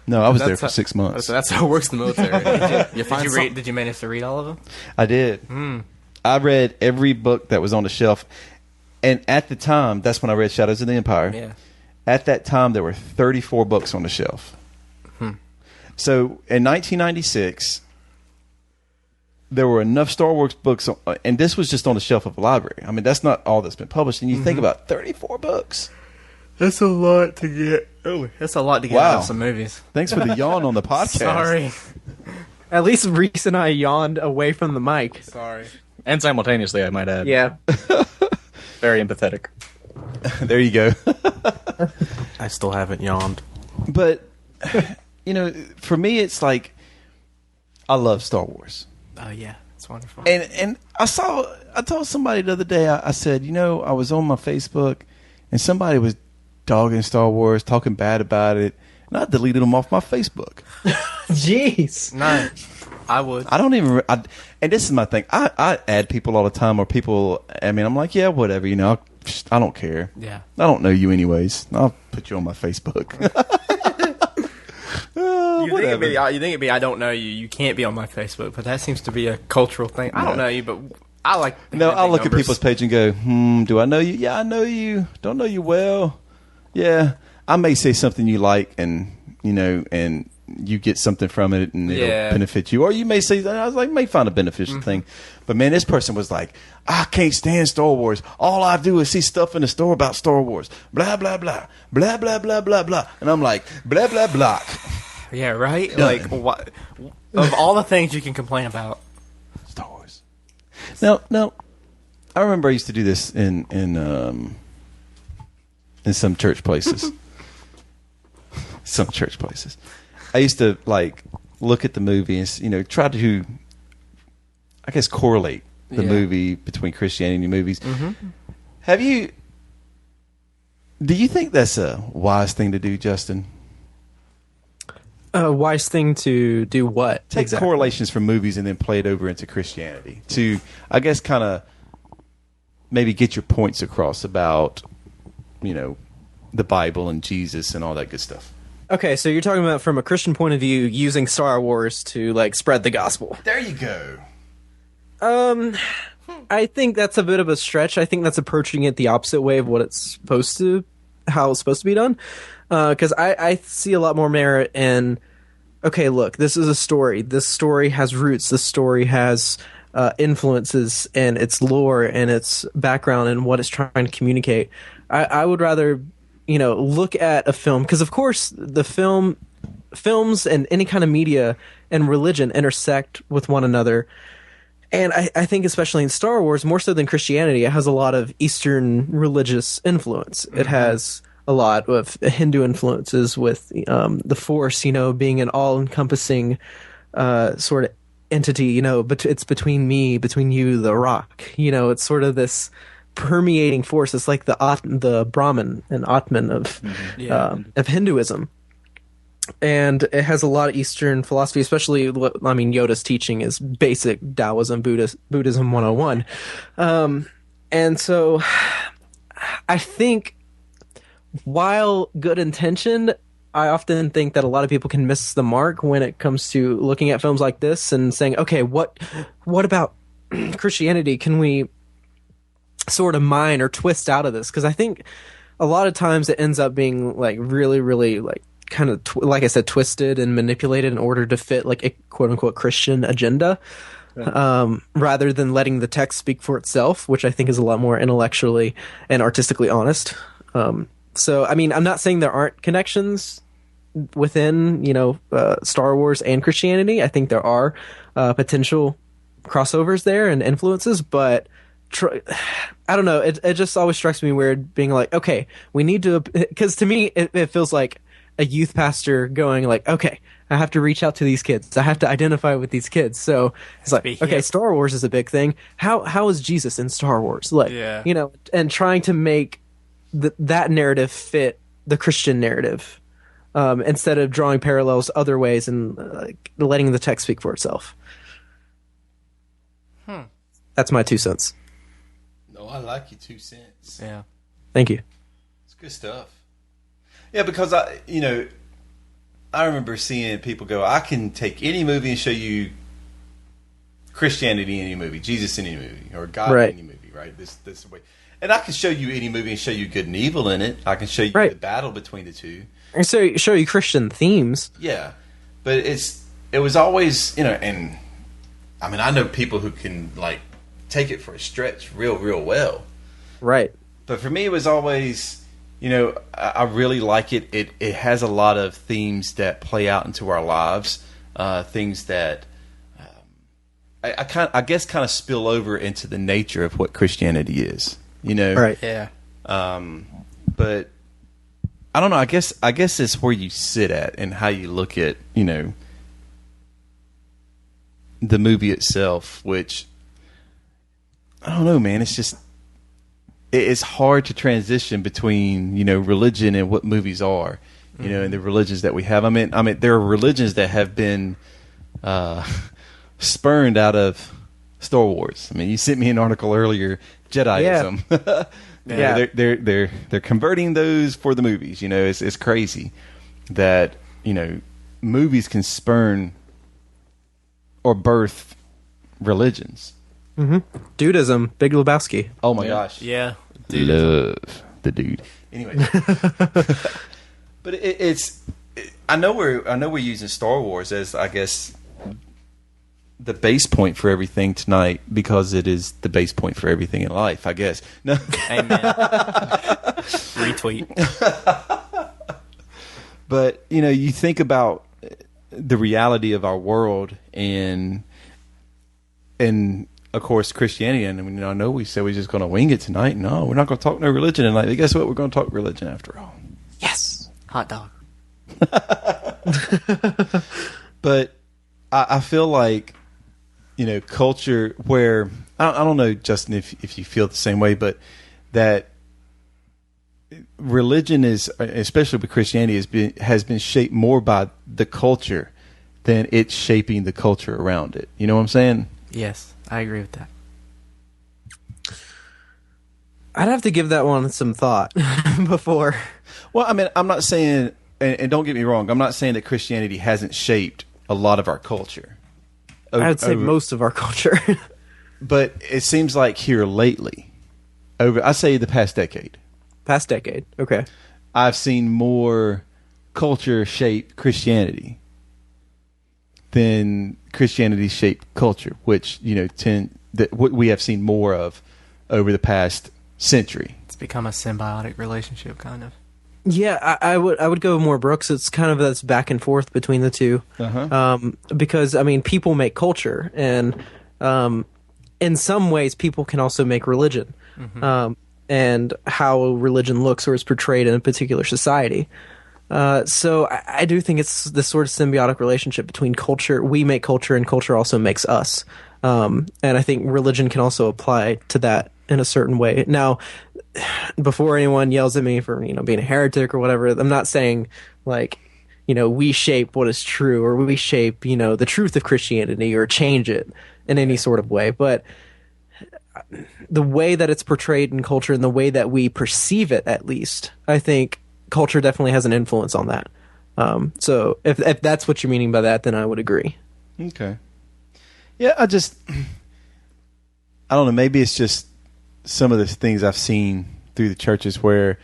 No, I was there That's for how- 6 months. That's how it works in the military. you find Did you some- read? Did you manage to read all of them? I did. I read every book that was on the shelf. And at the time, that's when I read Shadows of the Empire. Yeah. At that time, there were 34 books on the shelf. So in 1996, there were enough Star Wars books, and this was just on the shelf of a library. I mean, that's not all that's been published. And you think about 34 books. That's a lot to get. Oh, that's a lot to get Wow. out of some movies. Thanks for the yawn on the podcast. Sorry. At least Reese and I yawned away from the mic. Sorry. And simultaneously, I might add. Yeah. Very empathetic. There you go. I still haven't yawned. But, for me, it's like, I love Star Wars. Oh yeah, it's wonderful. And I told somebody the other day, I said, I was on my Facebook and somebody was dogging Star Wars, talking bad about it, and I deleted them off my Facebook. Jeez. No, I would. I don't even, and this is my thing. I add people all the time, or people, I'm like, yeah, whatever, I don't care. Yeah. I don't know you anyways. I'll put you on my Facebook. You think, whatever. it'd be, I don't know you. You can't be on my Facebook, but that seems to be a cultural thing. I don't know you, but I like. No, having I'll big look at numbers. people's page and go, do I know you? Yeah, I know you. Don't know you well. Yeah, I may say something you like, and and you get something from it, and it'll Yeah. benefit you. Or you may say, I was like, may find a beneficial thing. But man, this person was like, I can't stand Star Wars. All I do is see stuff in the store about Star Wars. Blah blah blah, blah blah blah blah blah. And I'm like, blah blah blah. Yeah, right. Like, what? Of all the things you can complain about, Star Wars. No. I remember I used to do this in some church places. Some church places. I used to look at the movie and try to, I guess, correlate the Yeah. movie between Christianity movies. Do you think that's a wise thing to do, Justin? A wise thing to do what? Take exactly? correlations from movies and then play it over into Christianity to, I guess, kind of maybe get your points across about, the Bible and Jesus and all that good stuff. Okay, so you're talking about from a Christian point of view, using Star Wars to spread the gospel. There you go. I think that's a bit of a stretch. I think that's approaching it the opposite way of how it's supposed to be done. Because I see a lot more merit in, okay, look, this is a story. This story has roots. This story has influences and its lore and its background and what it's trying to communicate. I would rather, look at a film, because of course the films and any kind of media and religion intersect with one another. And I think especially in Star Wars, more so than Christianity, it has a lot of Eastern religious influence. It has a lot of Hindu influences with the Force, being an all-encompassing sort of entity, you know, but it's between you, the rock. You know, it's sort of this permeating force. It's like the Brahman and Atman of Hinduism. And it has a lot of Eastern philosophy, especially, Yoda's teaching is basic Taoism, Buddhism 101. And so I think while good intention, I often think that a lot of people can miss the mark when it comes to looking at films like this and saying, okay, what about Christianity can we sort of mine or twist out of this? Because I think a lot of times it ends up being like really, really like kind of like I said, twisted and manipulated in order to fit like a quote unquote Christian agenda, rather than letting the text speak for itself, which I think is a lot more intellectually and artistically honest. So I mean, I'm not saying there aren't connections within, Star Wars and Christianity. I think there are potential crossovers there and influences, but I don't know. It just always strikes me weird being like, okay, we need to, because to me it feels like a youth pastor going like, okay, I have to reach out to these kids. I have to identify with these kids. So it's like, okay, Star Wars is a big thing. How is Jesus in Star Wars? Like, and trying to make that narrative fit the Christian narrative, instead of drawing parallels other ways and letting the text speak for itself. That's my 2 cents. No, I like your 2 cents. Yeah. Thank you. It's good stuff. Yeah, because I remember seeing people go, I can take any movie and show you Christianity in any movie, Jesus in any movie, or God in any movie, right? This way. And I can show you any movie and show you good and evil in it. I can show you the battle between the two. And so show you Christian themes. Yeah. But it was always, and I mean, I know people who can like take it for a stretch real well. Right. But for me, it was always, I really like it. It has a lot of themes that play out into our lives, things that I guess kind of spill over into the nature of what Christianity is. Right. Yeah. But I don't know. I guess it's where you sit at and how you look at, the movie itself, which I don't know, man. It's just, it's hard to transition between, religion and what movies are, and the religions that we have. I mean, there are religions that have been spurned out of Star Wars. I mean, you sent me an article earlier, Jediism. Yeah. They're converting those for the movies. It's crazy that, movies can spurn or birth religions. Mm-hmm. Dudism, Big Lebowski. Oh my gosh. Yeah. Love the dude. Anyway. But it's I know we're using Star Wars as, I guess, the base point for everything tonight, because it is the base point for everything in life, I guess. No. Amen. Retweet. But, you think about the reality of our world and of course Christianity, and I know we said we're just going to wing it tonight. No, we're not going to talk no religion tonight. But guess what? We're going to talk religion after all. Yes. Hot dog. But I feel like, culture where, I don't know, Justin, if you feel the same way, but that religion is, especially with Christianity, has been shaped more by the culture than it's shaping the culture around it. You know what I'm saying? Yes, I agree with that. I'd have to give that one some thought before. Well, I mean, I'm not saying, and don't get me wrong, I'm not saying that Christianity hasn't shaped a lot of our culture. I'd say most of our culture. But it seems like here lately, I say the past decade. Past decade, okay. I've seen more culture shape Christianity than Christianity shaped culture, which, what we have seen more of over the past century. It's become a symbiotic relationship, kind of. Yeah, I would go more Brooks. It's kind of this back and forth between the two. Because, people make culture, and in some ways people can also make religion, and how religion looks or is portrayed in a particular society. So I do think it's this sort of symbiotic relationship between culture. We make culture, and culture also makes us. And I think religion can also apply to that in a certain way. Now, before anyone yells at me for being a heretic or whatever, I'm not saying like we shape what is true, or we shape the truth of Christianity, or change it in any sort of way. But the way that it's portrayed in culture, and the way that we perceive it, at least, I think culture definitely has an influence on that. So if that's what you're meaning by that, then I would agree. Okay. Yeah, I don't know. Maybe it's just some of the things I've seen through the churches where,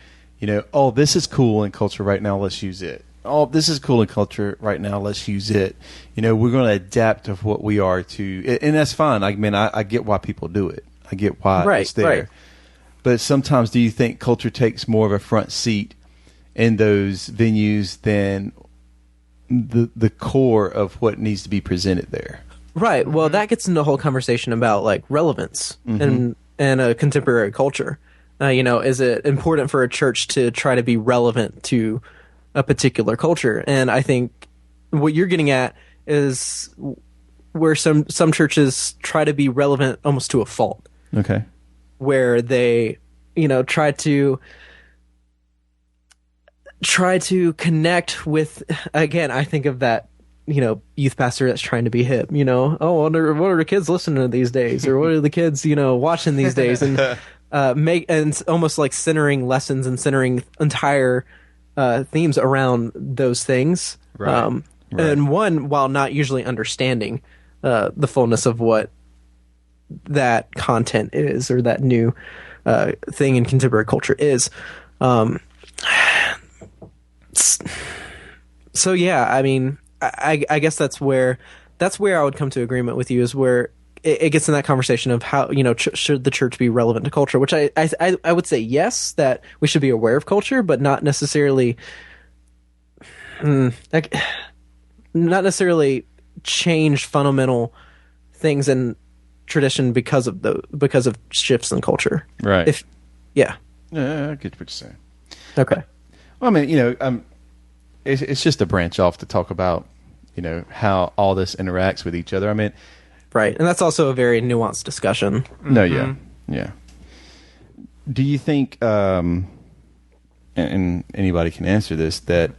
oh, this is cool in culture right now, let's use it. Oh, this is cool in culture right now, let's use it. We're going to adapt to what we are to, and that's fine. I mean, I get why people do it. I get why it's there. Right. But sometimes, do you think culture takes more of a front seat in those venues than the core of what needs to be presented there? Right. Well, that gets into a whole conversation about like relevance and a contemporary culture. Is it important for a church to try to be relevant to a particular culture? And I think what you're getting at is where some churches try to be relevant almost to a fault. Okay. Where they, try to connect with, again, I think of that, youth pastor that's trying to be hip, oh, what are the kids listening to these days? Or what are the kids, watching these days? And and almost like centering lessons and centering entire themes around those things. Right. And one, while not usually understanding the fullness of what that content is, or that new thing in contemporary culture is. So yeah, I mean, I guess that's where I would come to agreement with you, is where it gets in that conversation of how should the church be relevant to culture, which I would say yes, that we should be aware of culture, but not necessarily change fundamental things in tradition because of shifts in culture. Right. Yeah, I get what you're saying. Okay. Well, I mean, it's just a branch off to talk about, how all this interacts with each other. I mean, right, and that's also a very nuanced discussion. No, yeah. Do you think, and anybody can answer this, that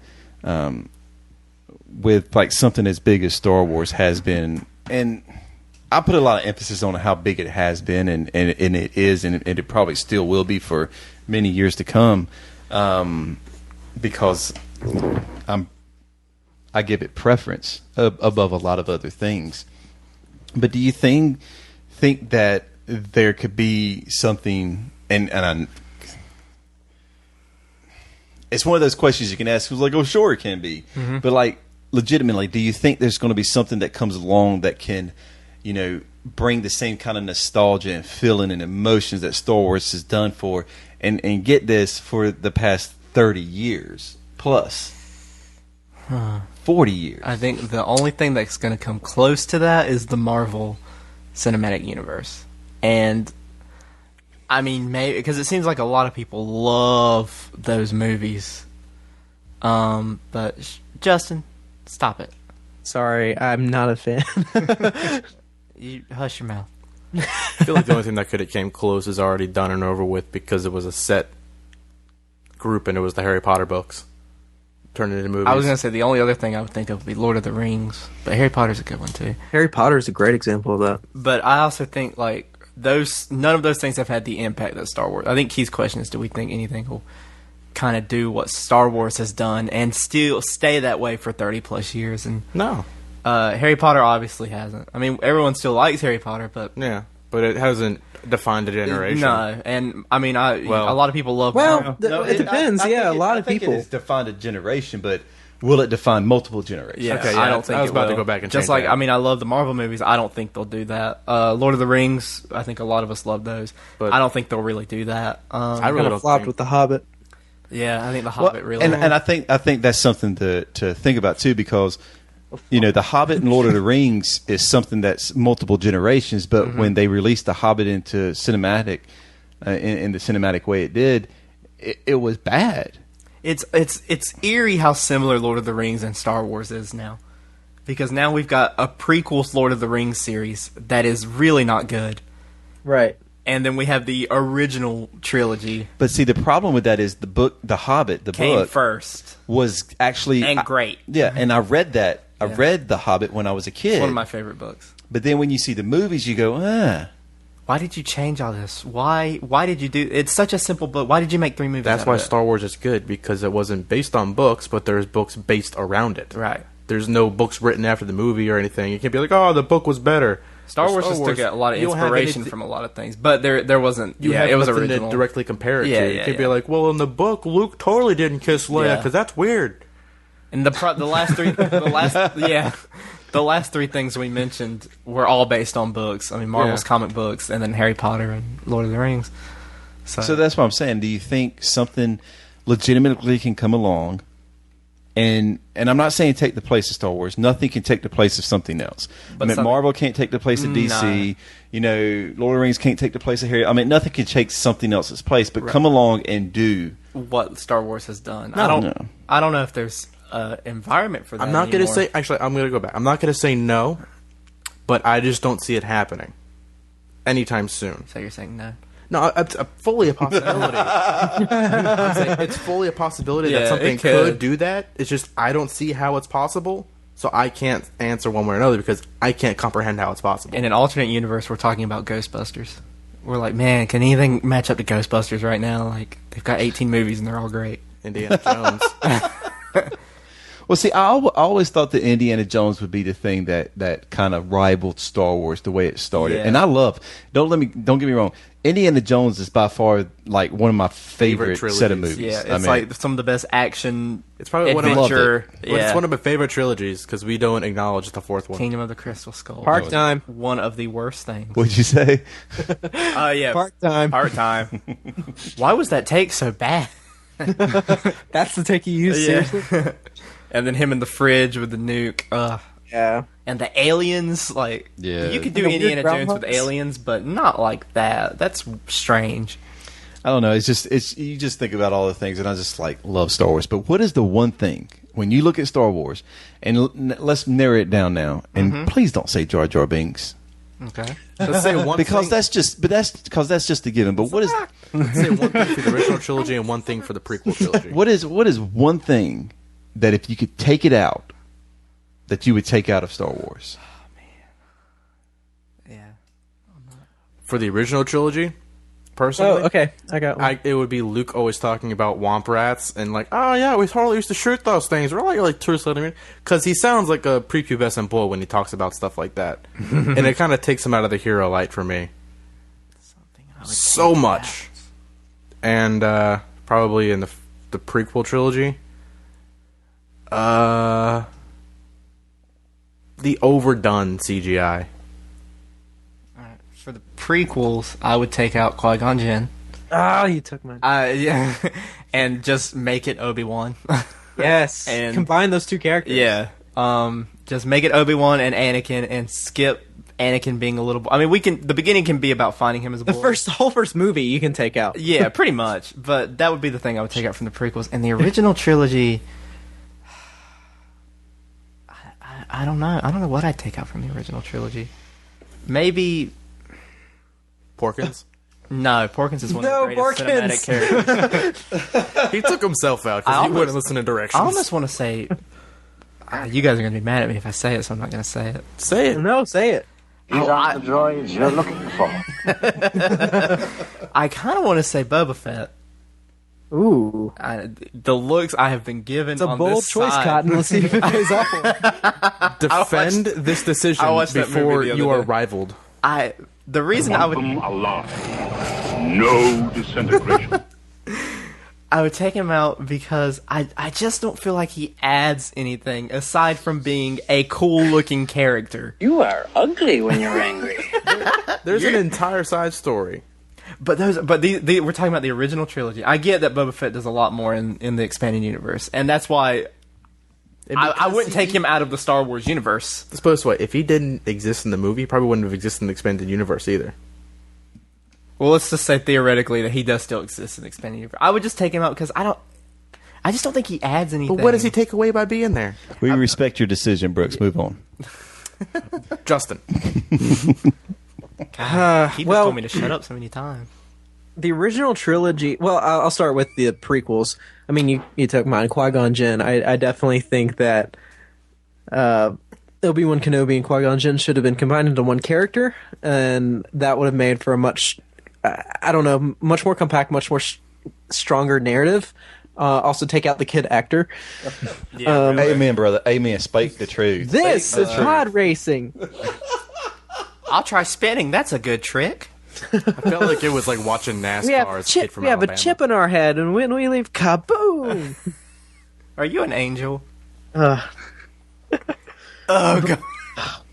with like something as big as Star Wars has been, and I put a lot of emphasis on how big it has been, and it is, and it probably still will be for many years to come, because I give it preference above a lot of other things. But do you think that there could be something, and it's one of those questions you can ask who's like, oh, sure, it can be. Mm-hmm. But like, legitimately, do you think there's going to be something that comes along that can, bring the same kind of nostalgia and feeling and emotions that Star Wars has done for, and get this for the past 30 years plus? 40 years. I think the only thing that's going to come close to that is the Marvel Cinematic Universe. And, I mean, maybe, because it seems like a lot of people love those movies. But, Justin, stop it. Sorry, I'm not a fan. You hush your mouth. I feel like the only thing that could have came close is already done and over with, because it was a set group and it was the Harry Potter books turned into movies. I was going to say the only other thing I would think of would be Lord of the Rings, but Harry Potter's a good one too. Harry Potter is a great example of that. But I also think like none of those things have had the impact that Star Wars. I think Keith's question is, do we think anything will kind of do what Star Wars has done and still stay that way for 30 plus years? And no. Harry Potter obviously hasn't. I mean, everyone still likes Harry Potter, but yeah, but it hasn't defined a generation. No, and I mean, a lot of people love. Well, it depends. A lot of people. It's defined a generation, but will it define multiple generations? Yeah, okay, I don't think I was it about will. to go back and just change like that. I mean, I love the Marvel movies. I don't think they'll do that. Lord of the Rings, I think a lot of us love those, but I don't think they'll really do that. I really Kind don't of flopped think- with The Hobbit. Yeah, I think the Hobbit really. And I think that's something to think about too, because the Hobbit and Lord of the Rings is something that's multiple generations. But when they released the Hobbit into cinematic, in the cinematic way it did, it was bad. It's eerie how similar Lord of the Rings and Star Wars is now. Because now we've got a prequel Lord of the Rings series that is really not good. Right. And then we have the original trilogy But see, the problem with that is the book, The Hobbit, the came book first. was actually And great. Yeah, and I read that. I Yeah. read The Hobbit when I was a kid. It's one of my favorite books. But then when you see the movies, you go, Why did you change all this? Why did you do... It's such a simple book. Why did you make 3 movies That's out why of it? Star Wars is good, because it wasn't based on books, but there's books based around it. Right. There's no books written after the movie or anything. You can't be like, oh, the book was better. Star With Wars just took a lot of you don't have inspiration anything- from a lot of things. But there wasn't... You yeah, have it was nothing original. to directly compare it Yeah, to. You yeah, can't be yeah. like, well, in the book, Luke totally didn't kiss Leia, Yeah. because that's weird. And the last three... The last 3 things we mentioned were all based on books. I mean, Marvel's Yeah. comic books, and then Harry Potter and Lord of the Rings. So that's what I'm saying. Do you think something legitimately can come along, and I'm not saying take the place of Star Wars. Nothing can take the place of something else. But I mean, something- Marvel can't take the place of DC. You know, Lord of the Rings can't take the place of Harry. I mean, nothing can take something else's place. But come along and do. what Star Wars has done. No. I don't know if there's environment for that. I'm not going to anymore. say... Actually, I'm going to go back. I'm not going to say no, but I just don't see it happening anytime soon. So you're saying no? No, it's fully a possibility. I'm saying it's fully a possibility Yeah, that something it could. could do that. It's just I don't see how it's possible, so I can't answer one way or another because I can't comprehend how it's possible. In an alternate universe, we're talking about Ghostbusters. We're like, man, can anything match up to Ghostbusters right now? Like, they've got 18 movies and they're all great. Indiana Jones. Well, see, I always thought that Indiana Jones would be the thing that kind of rivaled Star Wars the way it started. Yeah. And I love. Don't get me wrong. Indiana Jones is by far like one of my favorite set of trilogies. movies. Yeah, it's I mean, like some of the best action. It's probably one of my adventure. Well, it's one of my favorite trilogies because we don't acknowledge the fourth one. Kingdom of the Crystal Skull. Park time. One of the worst things. what'd you say? Yeah, Park time. Part time. Why was that take so bad? That's the take you use, seriously? And then him in the fridge with the nuke. Yeah. And the aliens, like, Yeah. you could do Like a weird Indiana Jones with groundhogs? aliens, but not like that. That's strange. I don't know. It's you just think about all the things, and I just like love Star Wars. But what is the one thing when you look at Star Wars, and let's narrow it down now, and please don't say Jar Jar Binks Okay. Let's say one because thing, that's just a given. But what is let's say one thing for the original trilogy and one thing for the prequel trilogy. what is one thing that if you could take it out, that you would take out of Star Wars? Yeah. For the original trilogy, personally, Oh, okay. I got one. it would be Luke always talking about womp rats and like, oh yeah, we totally used to shoot those things. We're like 2 centimeters because he sounds like a prepubescent boy when he talks about stuff like that, and it kind of takes him out of the hero light for me. So much, and probably in the prequel trilogy, the overdone CGI. Alright. For the prequels, I would take out Qui-Gon Jinn. Ah, you took mine. Yeah. And just make it Obi-Wan. Yes. and- Combine those two characters. Yeah. Just make it Obi-Wan and Anakin and skip Anakin being a little boy. I mean, the beginning can be about finding him as a boy. The whole first movie you can take out. Yeah, pretty much. But that would be the thing I would take out from the prequels. And the original trilogy, I don't know. I don't know what I'd take out from the original trilogy. Maybe... Porkins. No, Porkins is one No, of the greatest Porkins. cinematic characters. He took himself out I because he almost- wouldn't listen to directions. I almost want to say... you guys are going to be mad at me if I say it, so I'm not going to say it. say it. No, say it. These aren't the droids you're looking for. I kind of want to say Boba Fett. Ooh. The looks I have been given It's a on bold this choice, side. Cotton. Let's see if it pays off. Defend this decision I watched that movie before the other you are day. rivaled. The reason I would alive. No disintegration. I would take him out because I just don't feel like he adds anything aside from being a cool looking character. You are ugly when you're angry. There's an entire side story. But we're talking about the original trilogy. I get that Boba Fett does a lot more in the expanded universe, and that's why I wouldn't take him out of the Star Wars universe. Let's put it this way: if he didn't exist in the movie, he probably wouldn't have existed in the expanded universe either. Well, let's just say theoretically that he does still exist in the expanded universe. I would just take him out because I I just don't think he adds anything. But what does he take away by being there? We respect your decision, Brooks. Move on. Justin. He just well- told me to shut up so many times. The original trilogy. Well, I'll start with the prequels. I mean, you took mine, Qui-Gon Jinn. I definitely think that Obi-Wan Kenobi and Qui-Gon Jinn should have been combined into one character, and that would have made for a much, much more compact, much more stronger narrative. Also, take out the kid actor. Amen, brother. Amen. Speak the truth. This is pod racing. I'll try spinning. That's a good trick. I felt like it was like watching NASCAR We have, as a kid from we have a Alabama. chip in our head, and when we leave, kaboom! Are you an angel? Uh, Oh, God.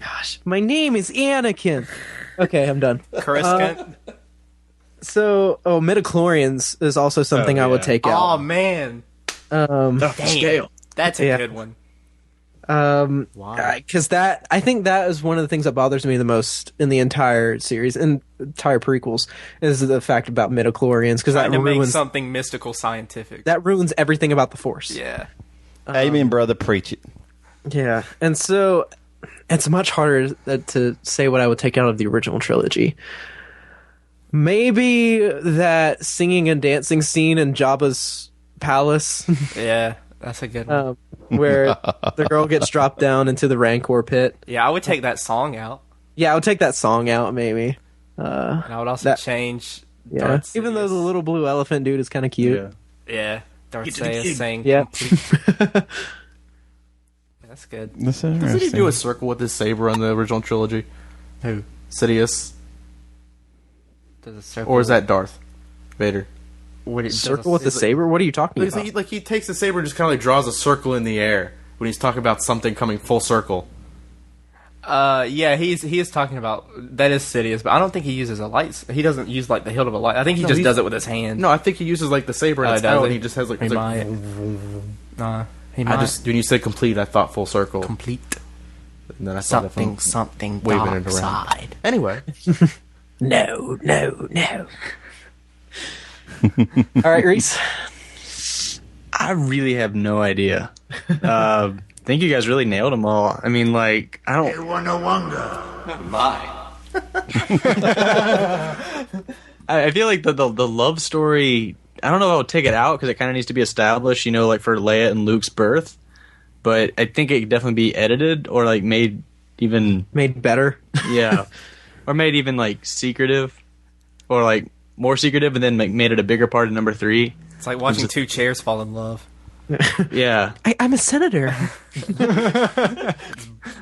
gosh, my name is Anakin. Okay, I'm done. Coruscant. So, midichlorians is also something I would take Oh, out. man. Um, Damn. That's a Yeah. good one. Because I think that is one of the things that bothers me the most in the entire series and entire prequels is the fact about midichlorians, because that Trying to make ruins something mystical scientific. that ruins everything about the Force. Yeah. Amen, brother. Preach it. Yeah, and so it's much harder to say what I would take out of the original trilogy. Maybe that singing and dancing scene in Jabba's palace, Yeah. That's a good one. where the girl gets dropped down into the Rancor pit. Yeah, I would take that song out. Yeah, I would take that song out, maybe. And I would also That- change Yeah, Darth even though the Sidious. little blue elephant dude is kind of cute. Yeah. Darth Sidious saying... Yeah. That's good. That's Doesn't he interesting. do a circle with his saber on the original trilogy? Who? Sidious? Does a circle... Or is that Darth Vader? What it, Circle with the saber? What are you talking about? He takes the saber and just kind of like draws a circle in the air when he's talking about something coming full circle. Yeah, he is talking about... That is Sidious, but I don't think he uses a light... He doesn't use, like, the hilt of a light... I think he just does it with his hand. No, I think he uses like the saber and Oh, it's does out, he? and he just has like... He it's might. like He might. when you said complete, I thought full circle. Complete. And then I saw Something waving dark it around. side. Anyway, No. All right, Reese. I really have no idea. I think you guys really nailed them all. I mean, like, I don't. I feel like the love story. I don't know if I'll take it out because it kind of needs to be established, like for Leia and Luke's birth. But I think it could definitely be edited or like made better. Yeah, or made even like secretive, or like more secretive, and then like made it a bigger part of number 3. It's like watching two chairs fall in love. Yeah, I'm a senator.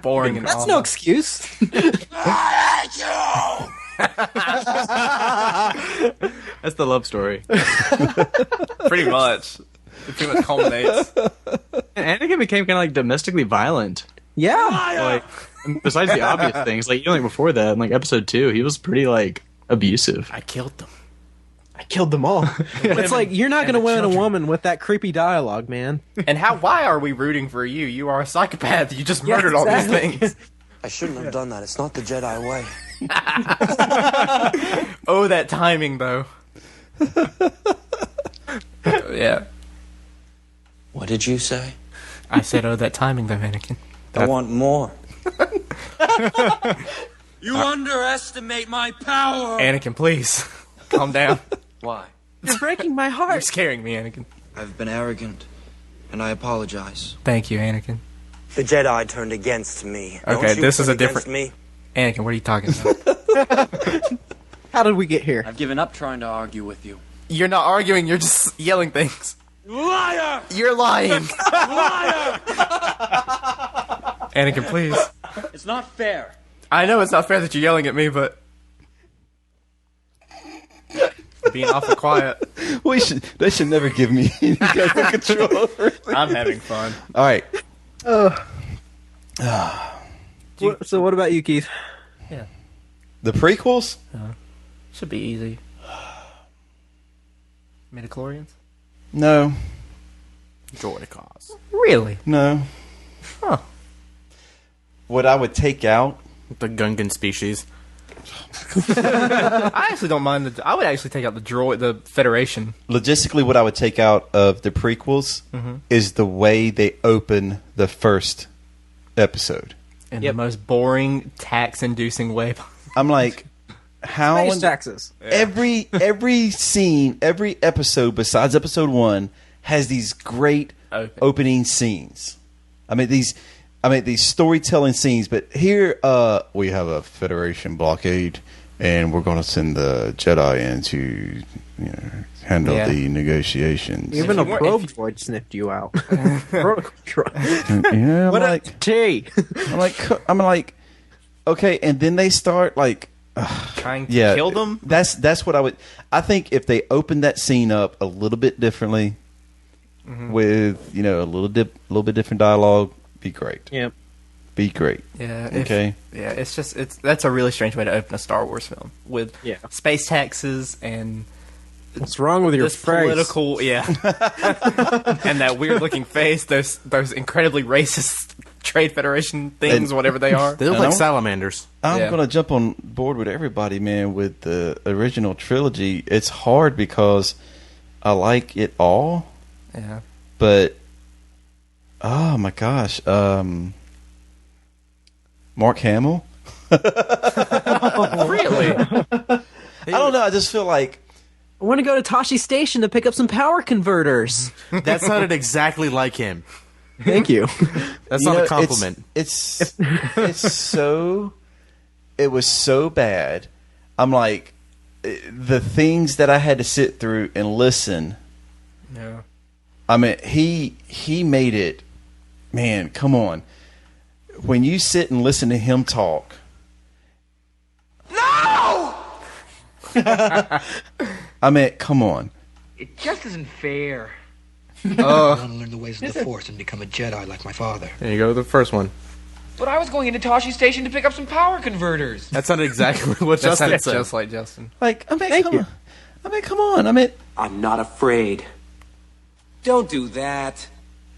Boring and That's awful. no excuse. that's the love story. Pretty much. It pretty much culminates. And Anakin became kind of like domestically violent. Yeah. Like, besides the obvious things, like even like before that, in like episode 2, he was pretty like abusive. I killed them. I killed them all. It's like, you're not going to win a woman with that creepy dialogue, man. And why are we rooting for you? You are a psychopath. You just murdered all these things. I shouldn't have done that. It's not the Jedi way. Oh, that timing, though. Yeah. What did you say? I said, oh, that timing, though, Anakin. I want more. You underestimate my power! Anakin, please. Calm down. Why? You're breaking my You're heart. scaring me, Anakin. I've been arrogant, and I apologize. Thank you, Anakin. The Jedi turned against me. Okay, Don't you this is turn a different- against me. Anakin, what are you talking about? How did we get here? I've given up trying to argue with you. You're not arguing, you're just yelling things. Liar! You're lying. Liar! Anakin, please. It's not fair. I know it's not fair that you're yelling at me, but... Being awfully quiet. They should never give me any kind of control over it. I'm having fun. All right. So what about you, Keith? The prequels? Should be easy. Midichlorians? No. Droidicons. Really? No. Huh. What I would take out, The Gungan species. I actually don't mind I would actually take out the Federation. Logistically, what I would take out of the prequels is the way they open the first episode. In the most boring, tax-inducing way. I'm like, how Space taxes. every scene, every episode besides episode 1 has these great opening scenes. I mean these storytelling scenes, but here we have a Federation blockade and we're going to send the Jedi in to handle the negotiations. Even a probe droid sniffed you out. Protocol droid. Yeah, I'm What like, a T. I'm like, okay, and then they start like Trying to kill them? That's what I think if they opened that scene up a little bit differently with, a little bit different dialogue, be great. Yep. Be great. Yeah. Okay. That's a really strange way to open a Star Wars film with space taxes and what's wrong with your this face? political, and that weird looking face. Those incredibly racist Trade Federation things, whatever they are. They look like salamanders. I'm going to jump on board with everybody, man, with the original trilogy. It's hard because I like it all. Yeah. But, oh my gosh. Mark Hamill? Really? I don't know. I just feel like I want to go to Tashi Station to pick up some power converters. That sounded exactly like him. Thank you. That's not a compliment. It was so bad. I'm like, the things that I had to sit through and listen. Yeah. I mean, he made it. Man, come on. When you sit and listen to him talk. No! I mean, come on. It just isn't fair. I want to learn the ways of the Force and become a Jedi like my father. There you go, the first one. But I was going into Tashi Station to pick up some power converters. That sounded exactly what That Justin sounded said. just like Justin. Like, I mean, come on. I mean, I'm not afraid. Don't do that.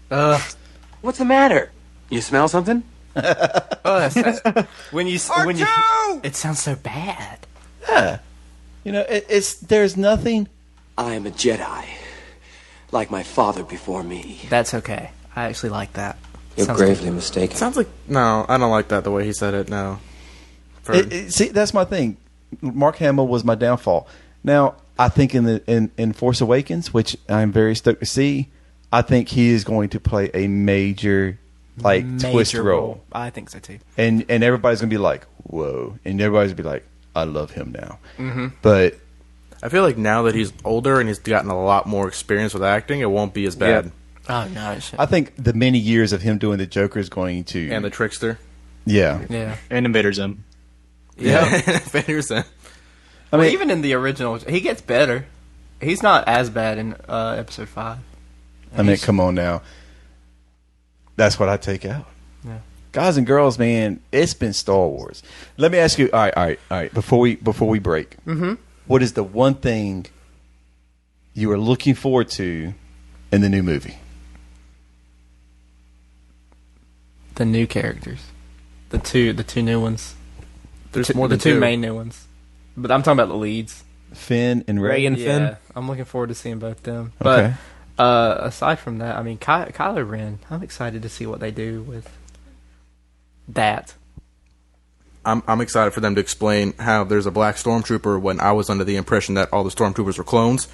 What's the matter? You smell something? When you it sounds so bad. yeah. There's nothing. I am a Jedi, like my father before me. That's okay. I actually like that. You're Sounds gravely good. mistaken. Sounds like no, I don't like that the way he said it. No, See, that's my thing. Mark Hamill was my downfall. Now, I think in Force Awakens, which I'm very stoked to see, I think he is going to play a major twist role. I think so too. And everybody's gonna be like, whoa, and everybody's gonna be like, I love him now. But I feel like now that he's older and he's gotten a lot more experience with acting, it won't be as bad. Oh no! I think the many years of him doing the Joker is going to And the trickster. Yeah. And Invader Zim. Yeah, Invader Zim. I mean, even in the original, he gets better. He's not as bad in episode 5. I mean, come on now. That's what I take out. Yeah. Guys and girls, man, it's been Star Wars. Let me ask you. All right. Before we break, what is the one thing you are looking forward to in the new movie? The new characters, the two new ones. There's more than the two two. main new ones, but I'm talking about the leads. Finn and Rey. Rey and Finn. Yeah, I'm looking forward to seeing both them. Okay. But aside from that, I mean, Kylo Ren. I'm excited to see what they do with that. I'm excited for them to explain how there's a black stormtrooper when I was under the impression that all the stormtroopers were clones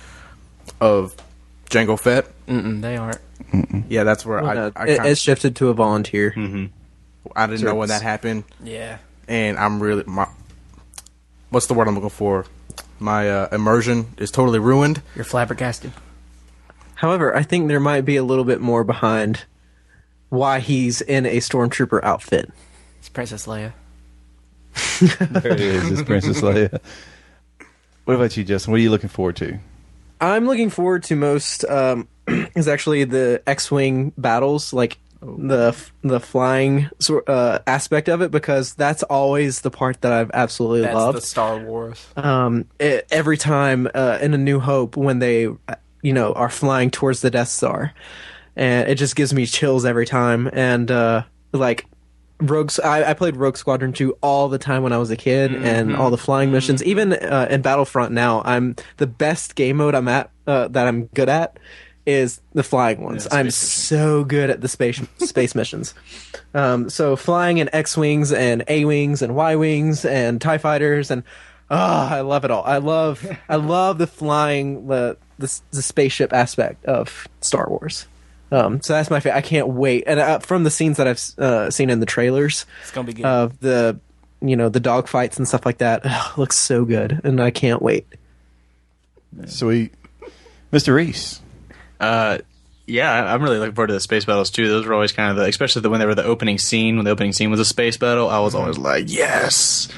of Jango Fett. They aren't. Yeah, that's where It's shifted to a volunteer. I didn't know when that happened. Yeah. And I'm really what's the word I'm looking for? My immersion is totally ruined. You're flabbergasted. However, I think there might be a little bit more behind why he's in a stormtrooper outfit. It's Princess Leia. There it is. It's Princess Leia. What about you, Justin? What are you looking forward to? I'm looking forward to most is actually the X-wing battles, like the flying aspect of it, because that's always the part that I've absolutely That's loved. the Star Wars. Every time in A New Hope when they are flying towards the Death Star, and it just gives me chills every time. And I played Rogue Squadron 2 all the time when I was a kid, and all the flying missions. Even in Battlefront now, the best game mode I'm at that I'm good at is the flying ones. I'm so good at the space missions. So flying in X-wings and A-wings and Y-wings and TIE fighters, and I love it all. I love the flying, the spaceship aspect of Star Wars. So that's my favorite. I can't wait. And from the scenes that I've seen in the trailers, It's gonna be good. of the dogfights and stuff like that, looks so good, and I can't wait. Sweet. Mr. Reese. Yeah, I'm really looking forward to the space battles too. Those were always kind of especially when they were the opening scene. When the opening scene was a space battle, I was always like, yes.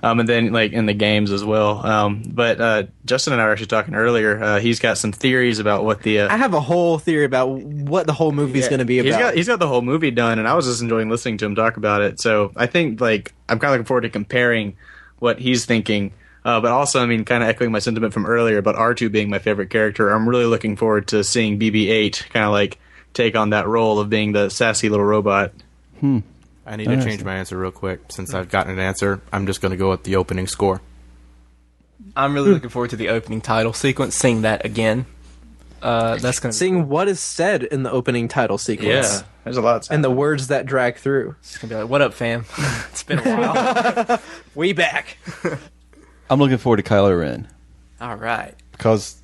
And then like in the games as well. But Justin and I were actually talking earlier. He's got some theories about what the. I have a whole theory about what the whole movie is going to be about. He's got the whole movie done, and I was just enjoying listening to him talk about it. So I think I'm kind of looking forward to comparing what he's thinking. But also, I mean, kind of echoing my sentiment from earlier about R2 being my favorite character, I'm really looking forward to seeing BB-8 kind of take on that role of being the sassy little robot. I need to change my answer real quick. Since I've gotten an answer, I'm just going to go with the opening score. I'm really looking forward to the opening title sequence, seeing that again. That's going to seeing what is said in the opening title sequence. Yeah, there's a lot. And the words that drag through. It's going to be like, what up, fam? It's been a while. We back. I'm looking forward to Kylo Ren. All right. Because,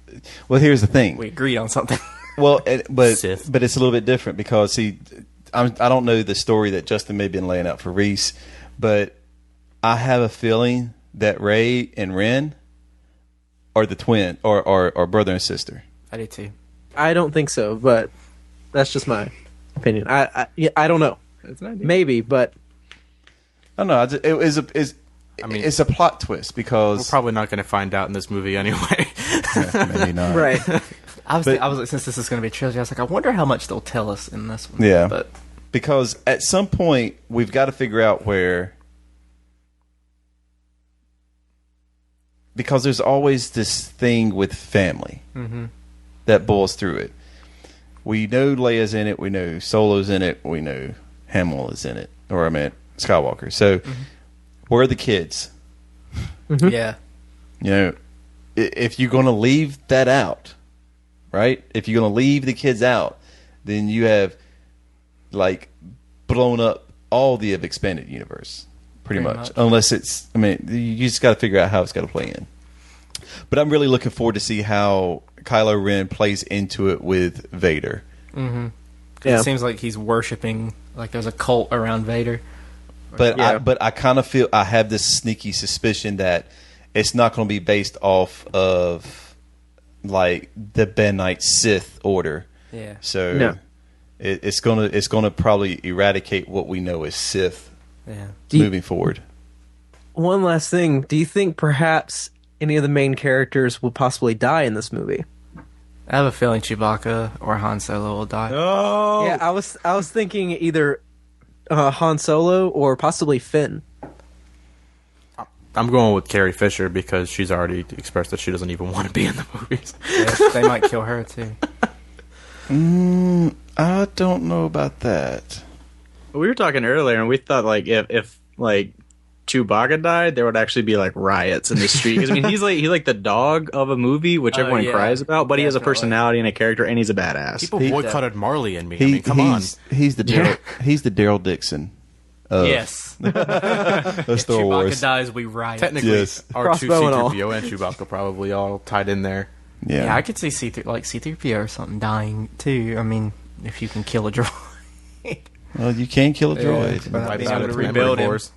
well, here's the thing. We agreed on something. Well, but Sith. it's a little bit different because, I don't know the story that Justin may have been laying out for Reese, but I have a feeling that Rey and Ren are the twin, or brother and sister. I do too. I don't think so, but that's just my opinion. I don't know. Maybe, but I don't know. It's a plot twist because We're probably not going to find out in this movie anyway. maybe not. right. I was like, since this is going to be a trilogy, I was like, I wonder how much they'll tell us in this one. Yeah, but because at some point we've got to figure out where. Because there's always this thing with family that boils through it. We know Leia's in it. We know Solo's in it. We know Hamill is in it. Or I meant Skywalker. So where are the kids? yeah. You know, if you're going to leave that out, right? If you're going to leave the kids out, then you have blown up all the expanded universe. Pretty much. Unless it's, you just got to figure out how it's got to play in. But I'm really looking forward to see how Kylo Ren plays into it with Vader. Mm-hmm. Yeah. It seems like he's worshiping, like there's a cult around Vader. But I kind of feel, I have this sneaky suspicion that it's not going to be based off of the Benite Sith order. Yeah. So it's gonna probably eradicate what we know as Sith. Yeah. Moving forward. One last thing. Do you think perhaps any of the main characters will possibly die in this movie? I have a feeling Chewbacca or Han Solo will die. Oh, Yeah, I was thinking either Han Solo or possibly Finn. I'm going with Carrie Fisher because she's already expressed that she doesn't even want to be in the movies. Yeah, they might kill her too. I don't know about that. we were talking earlier, and we thought if Chewbacca died, there would actually be riots in the street. Because he's like the dog of a movie, which everyone cries about, but he has a personality and a character, and he's a badass. People boycotted Marley and me. Come on. He's the Daryl Dixon. Yes. Of Star Chewbacca Wars. dies, we riot. Technically, Yes. R2, Crossbow and all. C-3PO, and Chewbacca probably all tied in there. Yeah, I could see C-3PO or something dying too. I mean, if you can kill a droid. Well, you can kill a droid. but Wipe being out able to its rebuild memory him. cores.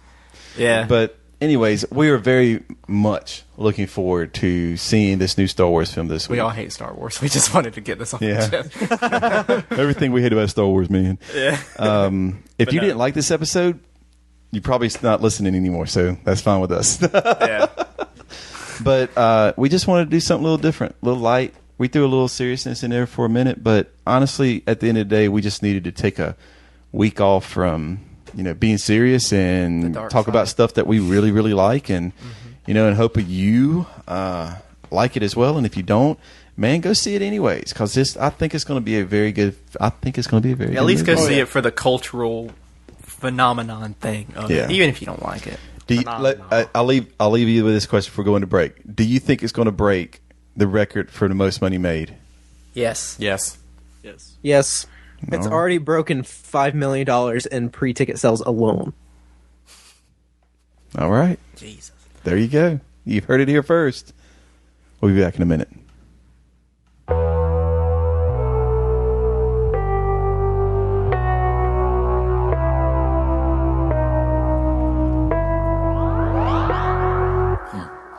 Yeah. But anyways, we are very much looking forward to seeing this new Star Wars film this week. We all hate Star Wars. We just wanted to get this off Yeah. the chest. Everything we hate about Star Wars, man. Yeah. If you didn't like this episode, you're probably not listening anymore, so that's fine with us. Yeah. But we just wanted to do something a little different, a little light. We threw a little seriousness in there for a minute, but honestly, at the end of the day, we just needed to take a week off from being serious and dark talk about side. stuff that we really, really like, and and hope you like it as well. And if you don't, man, go see it anyways, because I think it's going to be a very good. I think it's going to be a very At good least go movie. see it for the cultural phenomenon thing of Yeah. it, even if you don't like it. I'll leave you with this question before going to break. Do you think it's going to break the record for the most money made? Yes. Yes. Yes. It's No. already broken $5 million in pre-ticket sales alone. All right. Jesus. There you go. You've heard it here first. We'll be back in a minute.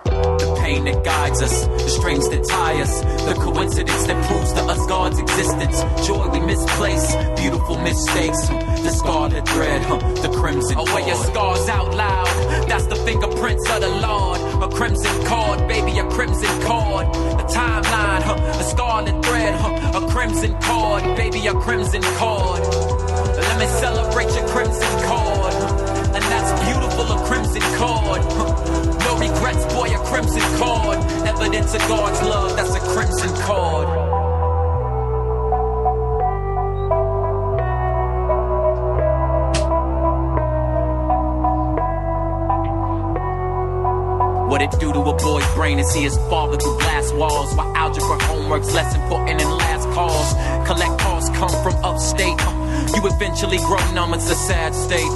The pain that guides us, the strings that tie us, the coincidence that proves to us God's existence. Joy we misplace, beautiful mistakes, the scarlet thread, the crimson cord. Wear your scars out loud, that's the fingerprints of the Lord. A crimson cord, baby, a crimson cord. A timeline, a scarlet thread, a crimson cord, baby, a crimson cord. Let me celebrate your crimson cord, and that's beautiful, a crimson cord. No regrets, boy, a crimson cord. Evidence of God's love, that's a crimson cord. What it do to a boy's brain to see his father through glass walls, while algebra homework's less important than last calls. Collect calls come from upstate. You eventually grow numb, it's a sad state.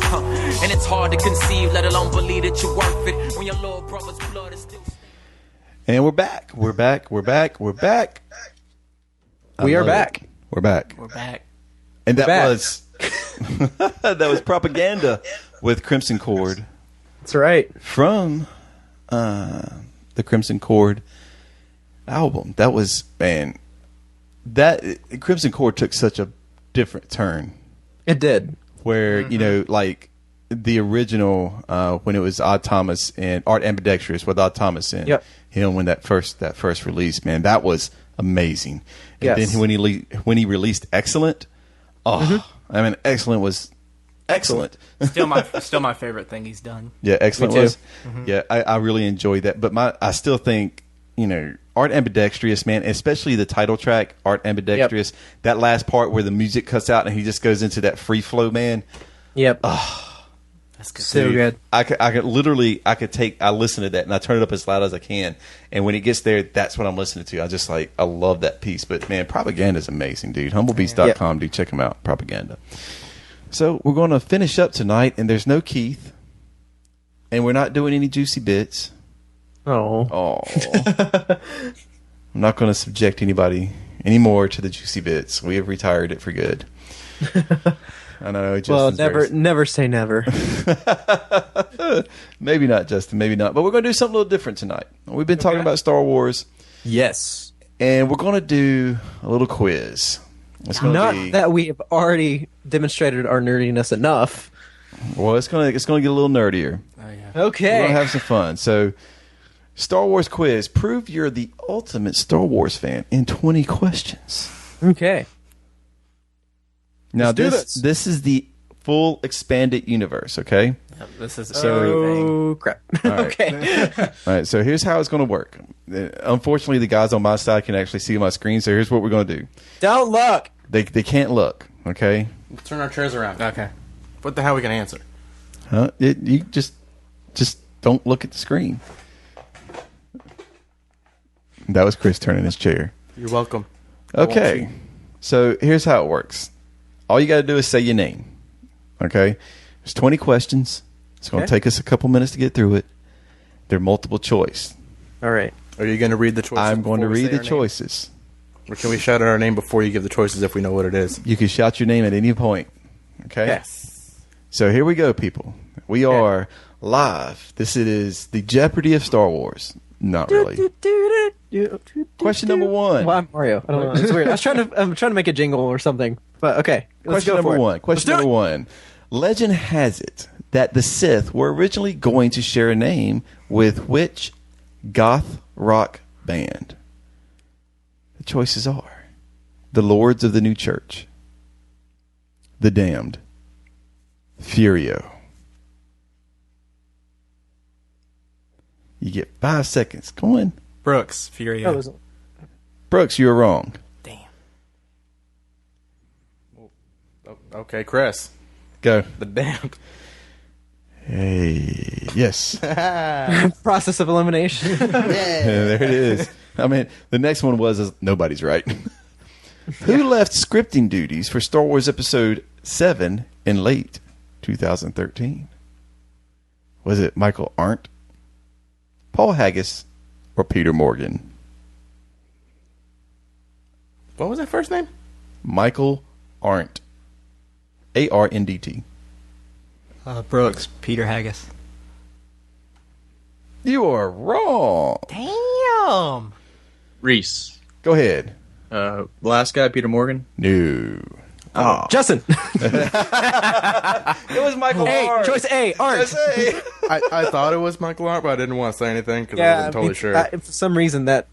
And it's hard to conceive, let alone believe that you're worth it when your little brother's blood is still. And we're back. We're back. We're back. We're back. We are back. We're back. We're back. And that back. was that was Propaganda with Crimson Cord That's right. from the Crimson Cord album. That was, man, that Crimson Cord took such a different turn. It did. Where, you know, like the original when it was Odd Thomas and Art Ambidextrous with Odd Thomas and him when that first release, man, that was amazing. And Yes. then when he released Excellent, I mean, Excellent was excellent. Still my favorite thing he's done. Yeah, Excellent Me too. was. Yeah, I really enjoyed that. But I still think, you know, Art Ambidextrous, man, especially the title track, Art Ambidextrous, that last part where the music cuts out and he just goes into that free flow, man. Yep. That's good. So good. I listen to that and I turn it up as loud as I can. And when it gets there, that's what I'm listening to. I love that piece. But man, Propaganda is amazing, dude. Humblebeast.com, dude. Check them out. Propaganda. So we're going to finish up tonight, and there's no Keith, and we're not doing any juicy bits. Oh. I'm not going to subject anybody anymore to the juicy bits. We have retired it for good. I know. Well, Justin's never say never. maybe not, Justin. Maybe not. But we're going to do something a little different tonight. We've been talking about Star Wars, Yes. and we're going to do a little quiz. It's going Not to be that we have already demonstrated our nerdiness enough. well. It's going to get a little nerdier. We're Okay. going to have some fun. So, Star Wars quiz. Prove you're the ultimate Star Wars fan in 20 questions. Okay. Now, Let's do this. this is the full expanded universe, okay? This is Oh, crap. right. Okay. All right, so here's how it's going to work. Unfortunately, the guys on my side can actually see my screen, so here's what we're going to do. Don't look. They can't look, okay? Turn our chairs around. Okay. What the hell are we going to answer? Huh? You just don't look at the screen. That was Chris turning his chair. You're welcome. Okay, so here's how it works. All you got to do is say your name. Okay, there's 20 questions. It's going to take us a couple minutes to get through it. They're multiple choice. All right. Are you going to read the choices? I'm going to before we read say the our name? choices. Or can we shout out our name before you give the choices if we know what it is? You can shout your name at any point. Okay. Yes. So here we go, people. We are live. This is the Jeopardy of Star Wars. Not really. Question number one. Well, I'm Mario. I don't know. It's weird. I'm trying to make a jingle or something. But okay. Let's Question go number for it. one. Question number one. Legend has it that the Sith were originally going to share a name with which goth rock band? The choices are the Lords of the New Church, the Damned, Furio. You get 5 seconds. Go on. Brooks, Furio. Brooks, you were wrong. Okay, Chris. Go. The Damned. Hey, yes. Process of elimination. Yeah, there it is. I mean, the next one was nobody's right. Who left scripting duties for Star Wars Episode 7 in late 2013? Was it Michael Arndt, Paul Haggis, or Peter Morgan? What was that first name? Michael Arndt. ARNDT. Brooks, Peter Haggis. You are wrong. Damn. Reese. Go ahead. The last guy, Peter Morgan. No. Oh, Justin. It was Michael Arndt. Choice A, Arndt. I thought it was Michael Arndt, but I didn't want to say anything because I Yeah, wasn't totally sure. For some reason that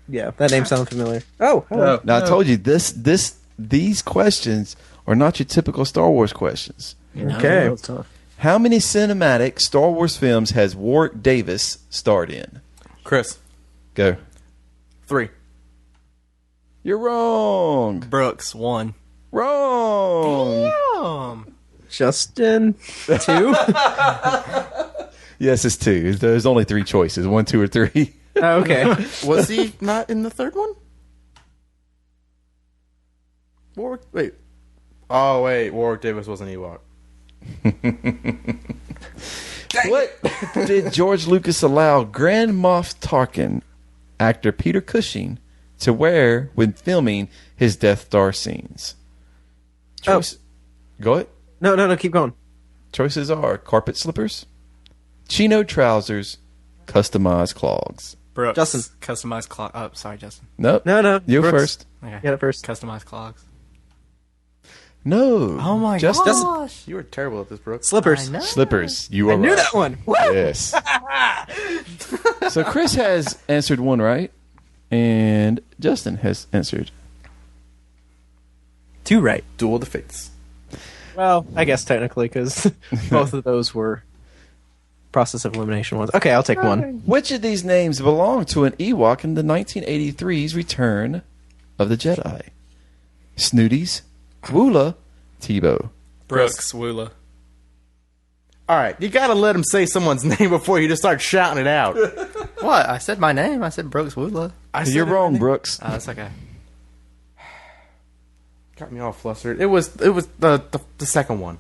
name sounded familiar. Oh, hello. Now I told you these questions are not your typical Star Wars questions. Okay. That's tough. How many cinematic Star Wars films has Warwick Davis starred in? Chris. Go. 3. You're wrong. Brooks, 1. Wrong. Damn. Justin, 2. Yes, it's 2. There's only 3 choices. 1, 2, or 3. Oh, okay. Was he not in the third one? Warwick? Wait. Oh, wait. Warwick Davis was an Ewok. What did George Lucas allow Grand Moff Tarkin, actor Peter Cushing, to wear when filming his Death Star scenes? Choice. Go ahead. No, keep going. Choices are carpet slippers, chino trousers, customized clogs. Brooks. Justin. Customized clogs. Oh, sorry, Justin. Nope. No. You Brooks. first. Okay. Get it first. Customized clogs. No. Oh my Just gosh. You were terrible at this, Brooks. Slippers. I know. Slippers. You are I knew right. that one. Woo! Yes. So Chris has answered one right, and Justin has answered 2 right. Duel of the Fates. Well, I guess technically because both of those were process of elimination ones. Okay, I'll take one. Which of these names belong to an Ewok in the 1983's Return of the Jedi? Snooties, Woola, Tebow. Brooks, Woola. All right, you got to let him say someone's name before you just start shouting it out. What? I said my name. I said Brooks, Woola. You're wrong, Brooks. Oh, that's okay. Got me all flustered. It was the second one.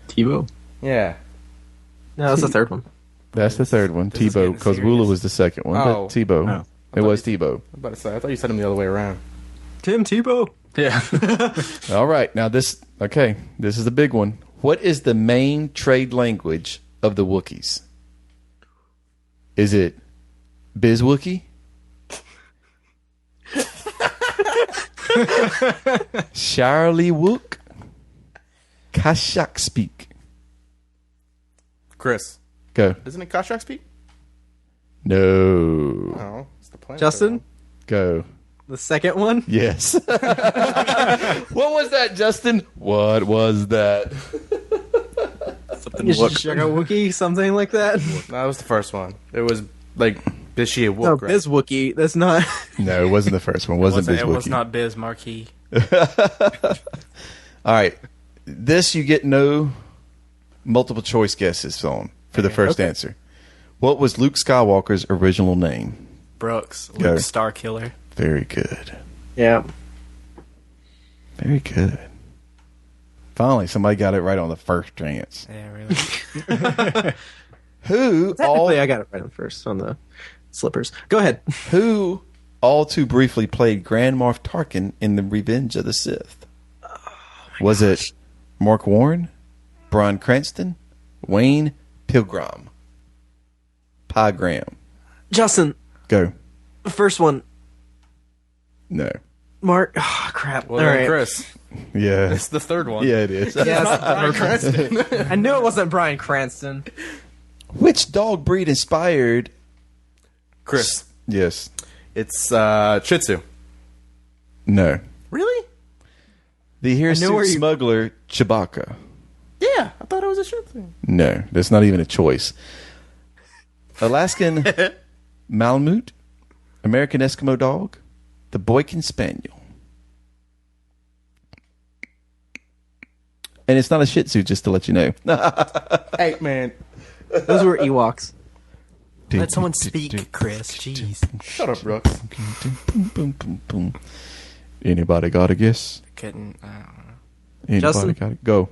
Tebow. Yeah. No, that's the third one. That's the third one, This is Tebow, getting because serious. Woola was the second one. Oh. But Tebow. It was Tebow. I was about to say, I thought you said him the other way around. Tim Tebow. Yeah. All right, now this is the big one. What is the main trade language of the Wookiees? Is it Bizwookie? Charlie Wook? Kashak speak? Chris. Go. Isn't it Koshak speak? No. Oh, it's the planet. Justin, Go. the second one. Yes. What was that, Justin? What was that? Something Wookie, something like that. No, that was the first one. It was like Bishia Wook, No, right? Biz Wookie. That's not. No, it wasn't the first one. It wasn't It was Bizwookie. not Biz Marquee. All right. This you get no multiple choice guesses on for the first answer. What was Luke Skywalker's original name? Brooks, Go. Luke Starkiller. Very good. Yeah. Very good. Finally, somebody got it right on the first chance. Yeah, really. Who Technically, I got it right on first on the slippers. Go ahead. who all too briefly played Grand Moff Tarkin in The Revenge of the Sith? Was it Mark Warren, Bryan Cranston, Wayne Pilgrim? Graham. Justin, Go. the first one. No. Mark. Oh, crap. Well, All then right. Chris. Yeah. It's the third one. Yeah, it is. Yes, I knew it wasn't Bryan Cranston. Which dog breed inspired? Chris. Yes. It's Shih Tzu. No. Really? The where hirsute you- smuggler Chewbacca. Yeah, I thought it was a Shih Tzu. No, that's not even a choice. Alaskan Malamute, American Eskimo dog, the Boykin Spaniel. And it's not a Shih Tzu, just to let you know. Hey, man. Those were Ewoks. Let someone speak, Chris. Jeez. Shut up, Brooks. Anybody got a guess? Couldn't. I don't know. Anybody Justin? got it? Go.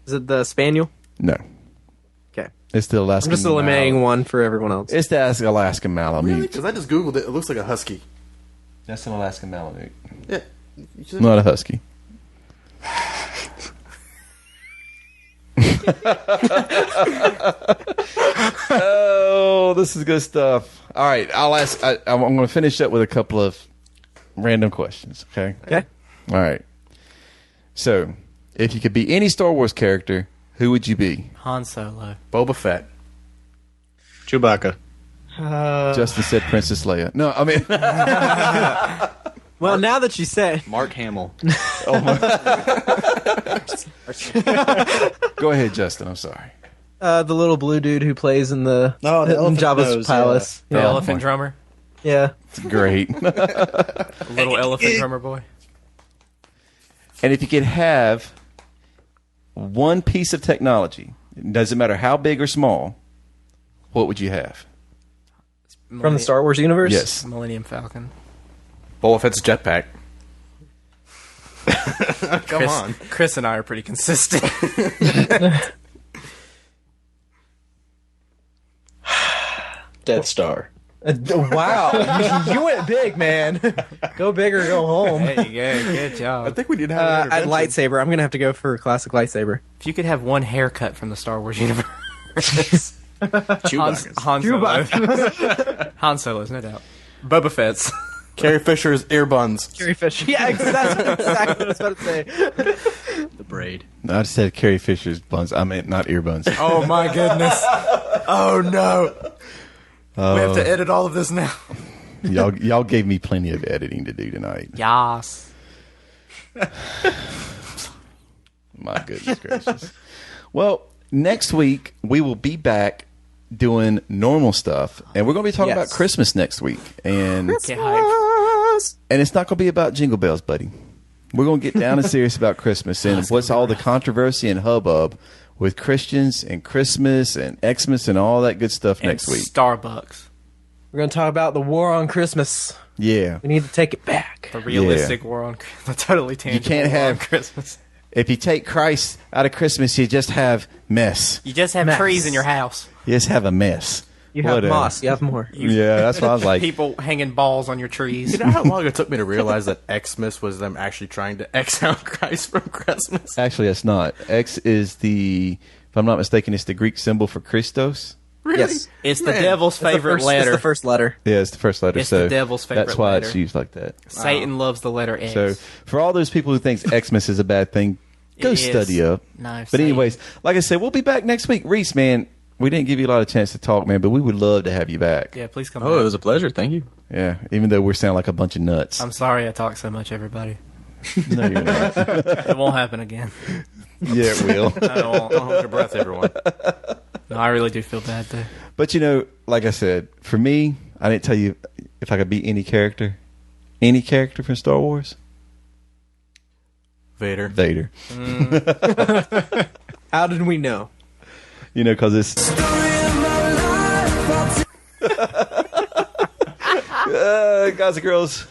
Is it the Spaniel? No. Okay. It's the Alaskan I'm just eliminating Malamute. one for everyone else. It's the Alaskan Malamute. Really? Because I just Googled it. It looks like a husky. That's an Alaskan Malamute. Yeah. Not a husky. Oh, this is good stuff. All right, I'm going to finish up with a couple of random questions. Okay. Okay. All right. So, if you could be any Star Wars character, who would you be? Han Solo. Boba Fett. Chewbacca. Justin said Princess Leia. No, I mean, Well, now that you say, Mark Hamill. go ahead, Justin. I'm sorry. the little blue dude who plays in the the in elephant Jabba's nose, palace. The Yeah. elephant drummer. Yeah. It's great. Little elephant drummer boy. And if you could have one piece of technology, it doesn't matter how big or small, what would you have? From the Star Wars universe? Yes. Millennium Falcon. Boba Fett's jetpack. Come Chris, on. Chris and I are pretty consistent. Death Star. Wow. You went big, man. Go big or go home. There you go. Good job. I think we did have an At intervention. lightsaber, I'm going to have to go for a classic lightsaber. If you could have one haircut from the Star Wars universe. Chewbacca's. Han Solo. Han Solo's, no doubt. Boba Fett's. Carrie Fisher's ear buns. Carrie Fisher. Yeah, that's exactly what I was about to say. The braid. I just said Carrie Fisher's buns. I meant not ear buns. Oh my goodness. Oh no. We have to edit all of this now. Y'all gave me plenty of editing to do tonight. Yas. My goodness gracious. Well, next week we will be back doing normal stuff, and we're going to be talking about Christmas next week. And Get hyped. and it's not going to be about Jingle Bells, buddy. We're going to get down and serious about Christmas and what's all the controversy and hubbub with Christians and Christmas and Xmas and all that good stuff next week. Starbucks. We're going to talk about the war on Christmas. Yeah. We need to take it back. The realistic war on the totally tangible You can't war on have Christmas. If you take Christ out of Christmas, you just have mess. You just have Mess. trees in your house. You just have a mess. You have Whatever. moss. You have more. Yeah, that's what I was like. People hanging balls on your trees. You know how long it took me to realize that Xmas was them actually trying to X out Christ from Christmas? Actually, it's not. X is the, if I'm not mistaken, it's the Greek symbol for Christos. Really? Yes. It's the devil's It's the favorite first- letter. It's the first letter. Yeah, it's the first letter. It's so the devil's favorite that's why letter. it's used like that. Satan loves the letter X. So for all those people who think Xmas is a bad thing, go It is. study up. No, But Satan. anyways, like I said, we'll be back next week. Reese, man, we didn't give you a lot of chance to talk, man, but we would love to have you back. Yeah, please come Oh, back. it was a pleasure. Thank you. Yeah, even though we're sounding like a bunch of nuts. I'm sorry I talk so much, everybody. No, you're not. It won't happen again. Yeah, it will. Don't hold your breath, everyone. No, I really do feel bad, though. But, you know, like I said, for me, I didn't tell you if I could be any character from Star Wars. Vader. Vader. How did we know? You know, because it's... guys and girls,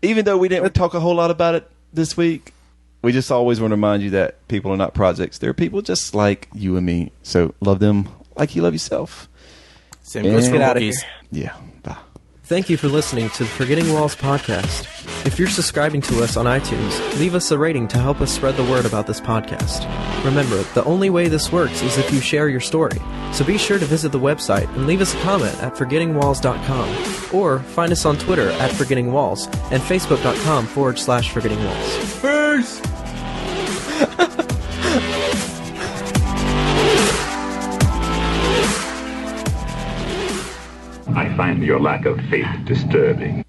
even though we didn't talk a whole lot about it this week, we just always want to remind you that people are not projects. They're people just like you and me. So love them like you love yourself. Same And- goes for Get out of Wookiees. here. Yeah. Bye. Thank you for listening to the Forgetting Walls podcast. If you're subscribing to us on iTunes, leave us a rating to help us spread the word about this podcast. Remember, the only way this works is if you share your story. So be sure to visit the website and leave us a comment at forgettingwalls.com or find us on Twitter at forgettingwalls and facebook.com/forgettingwalls. Peace! I find your lack of faith disturbing.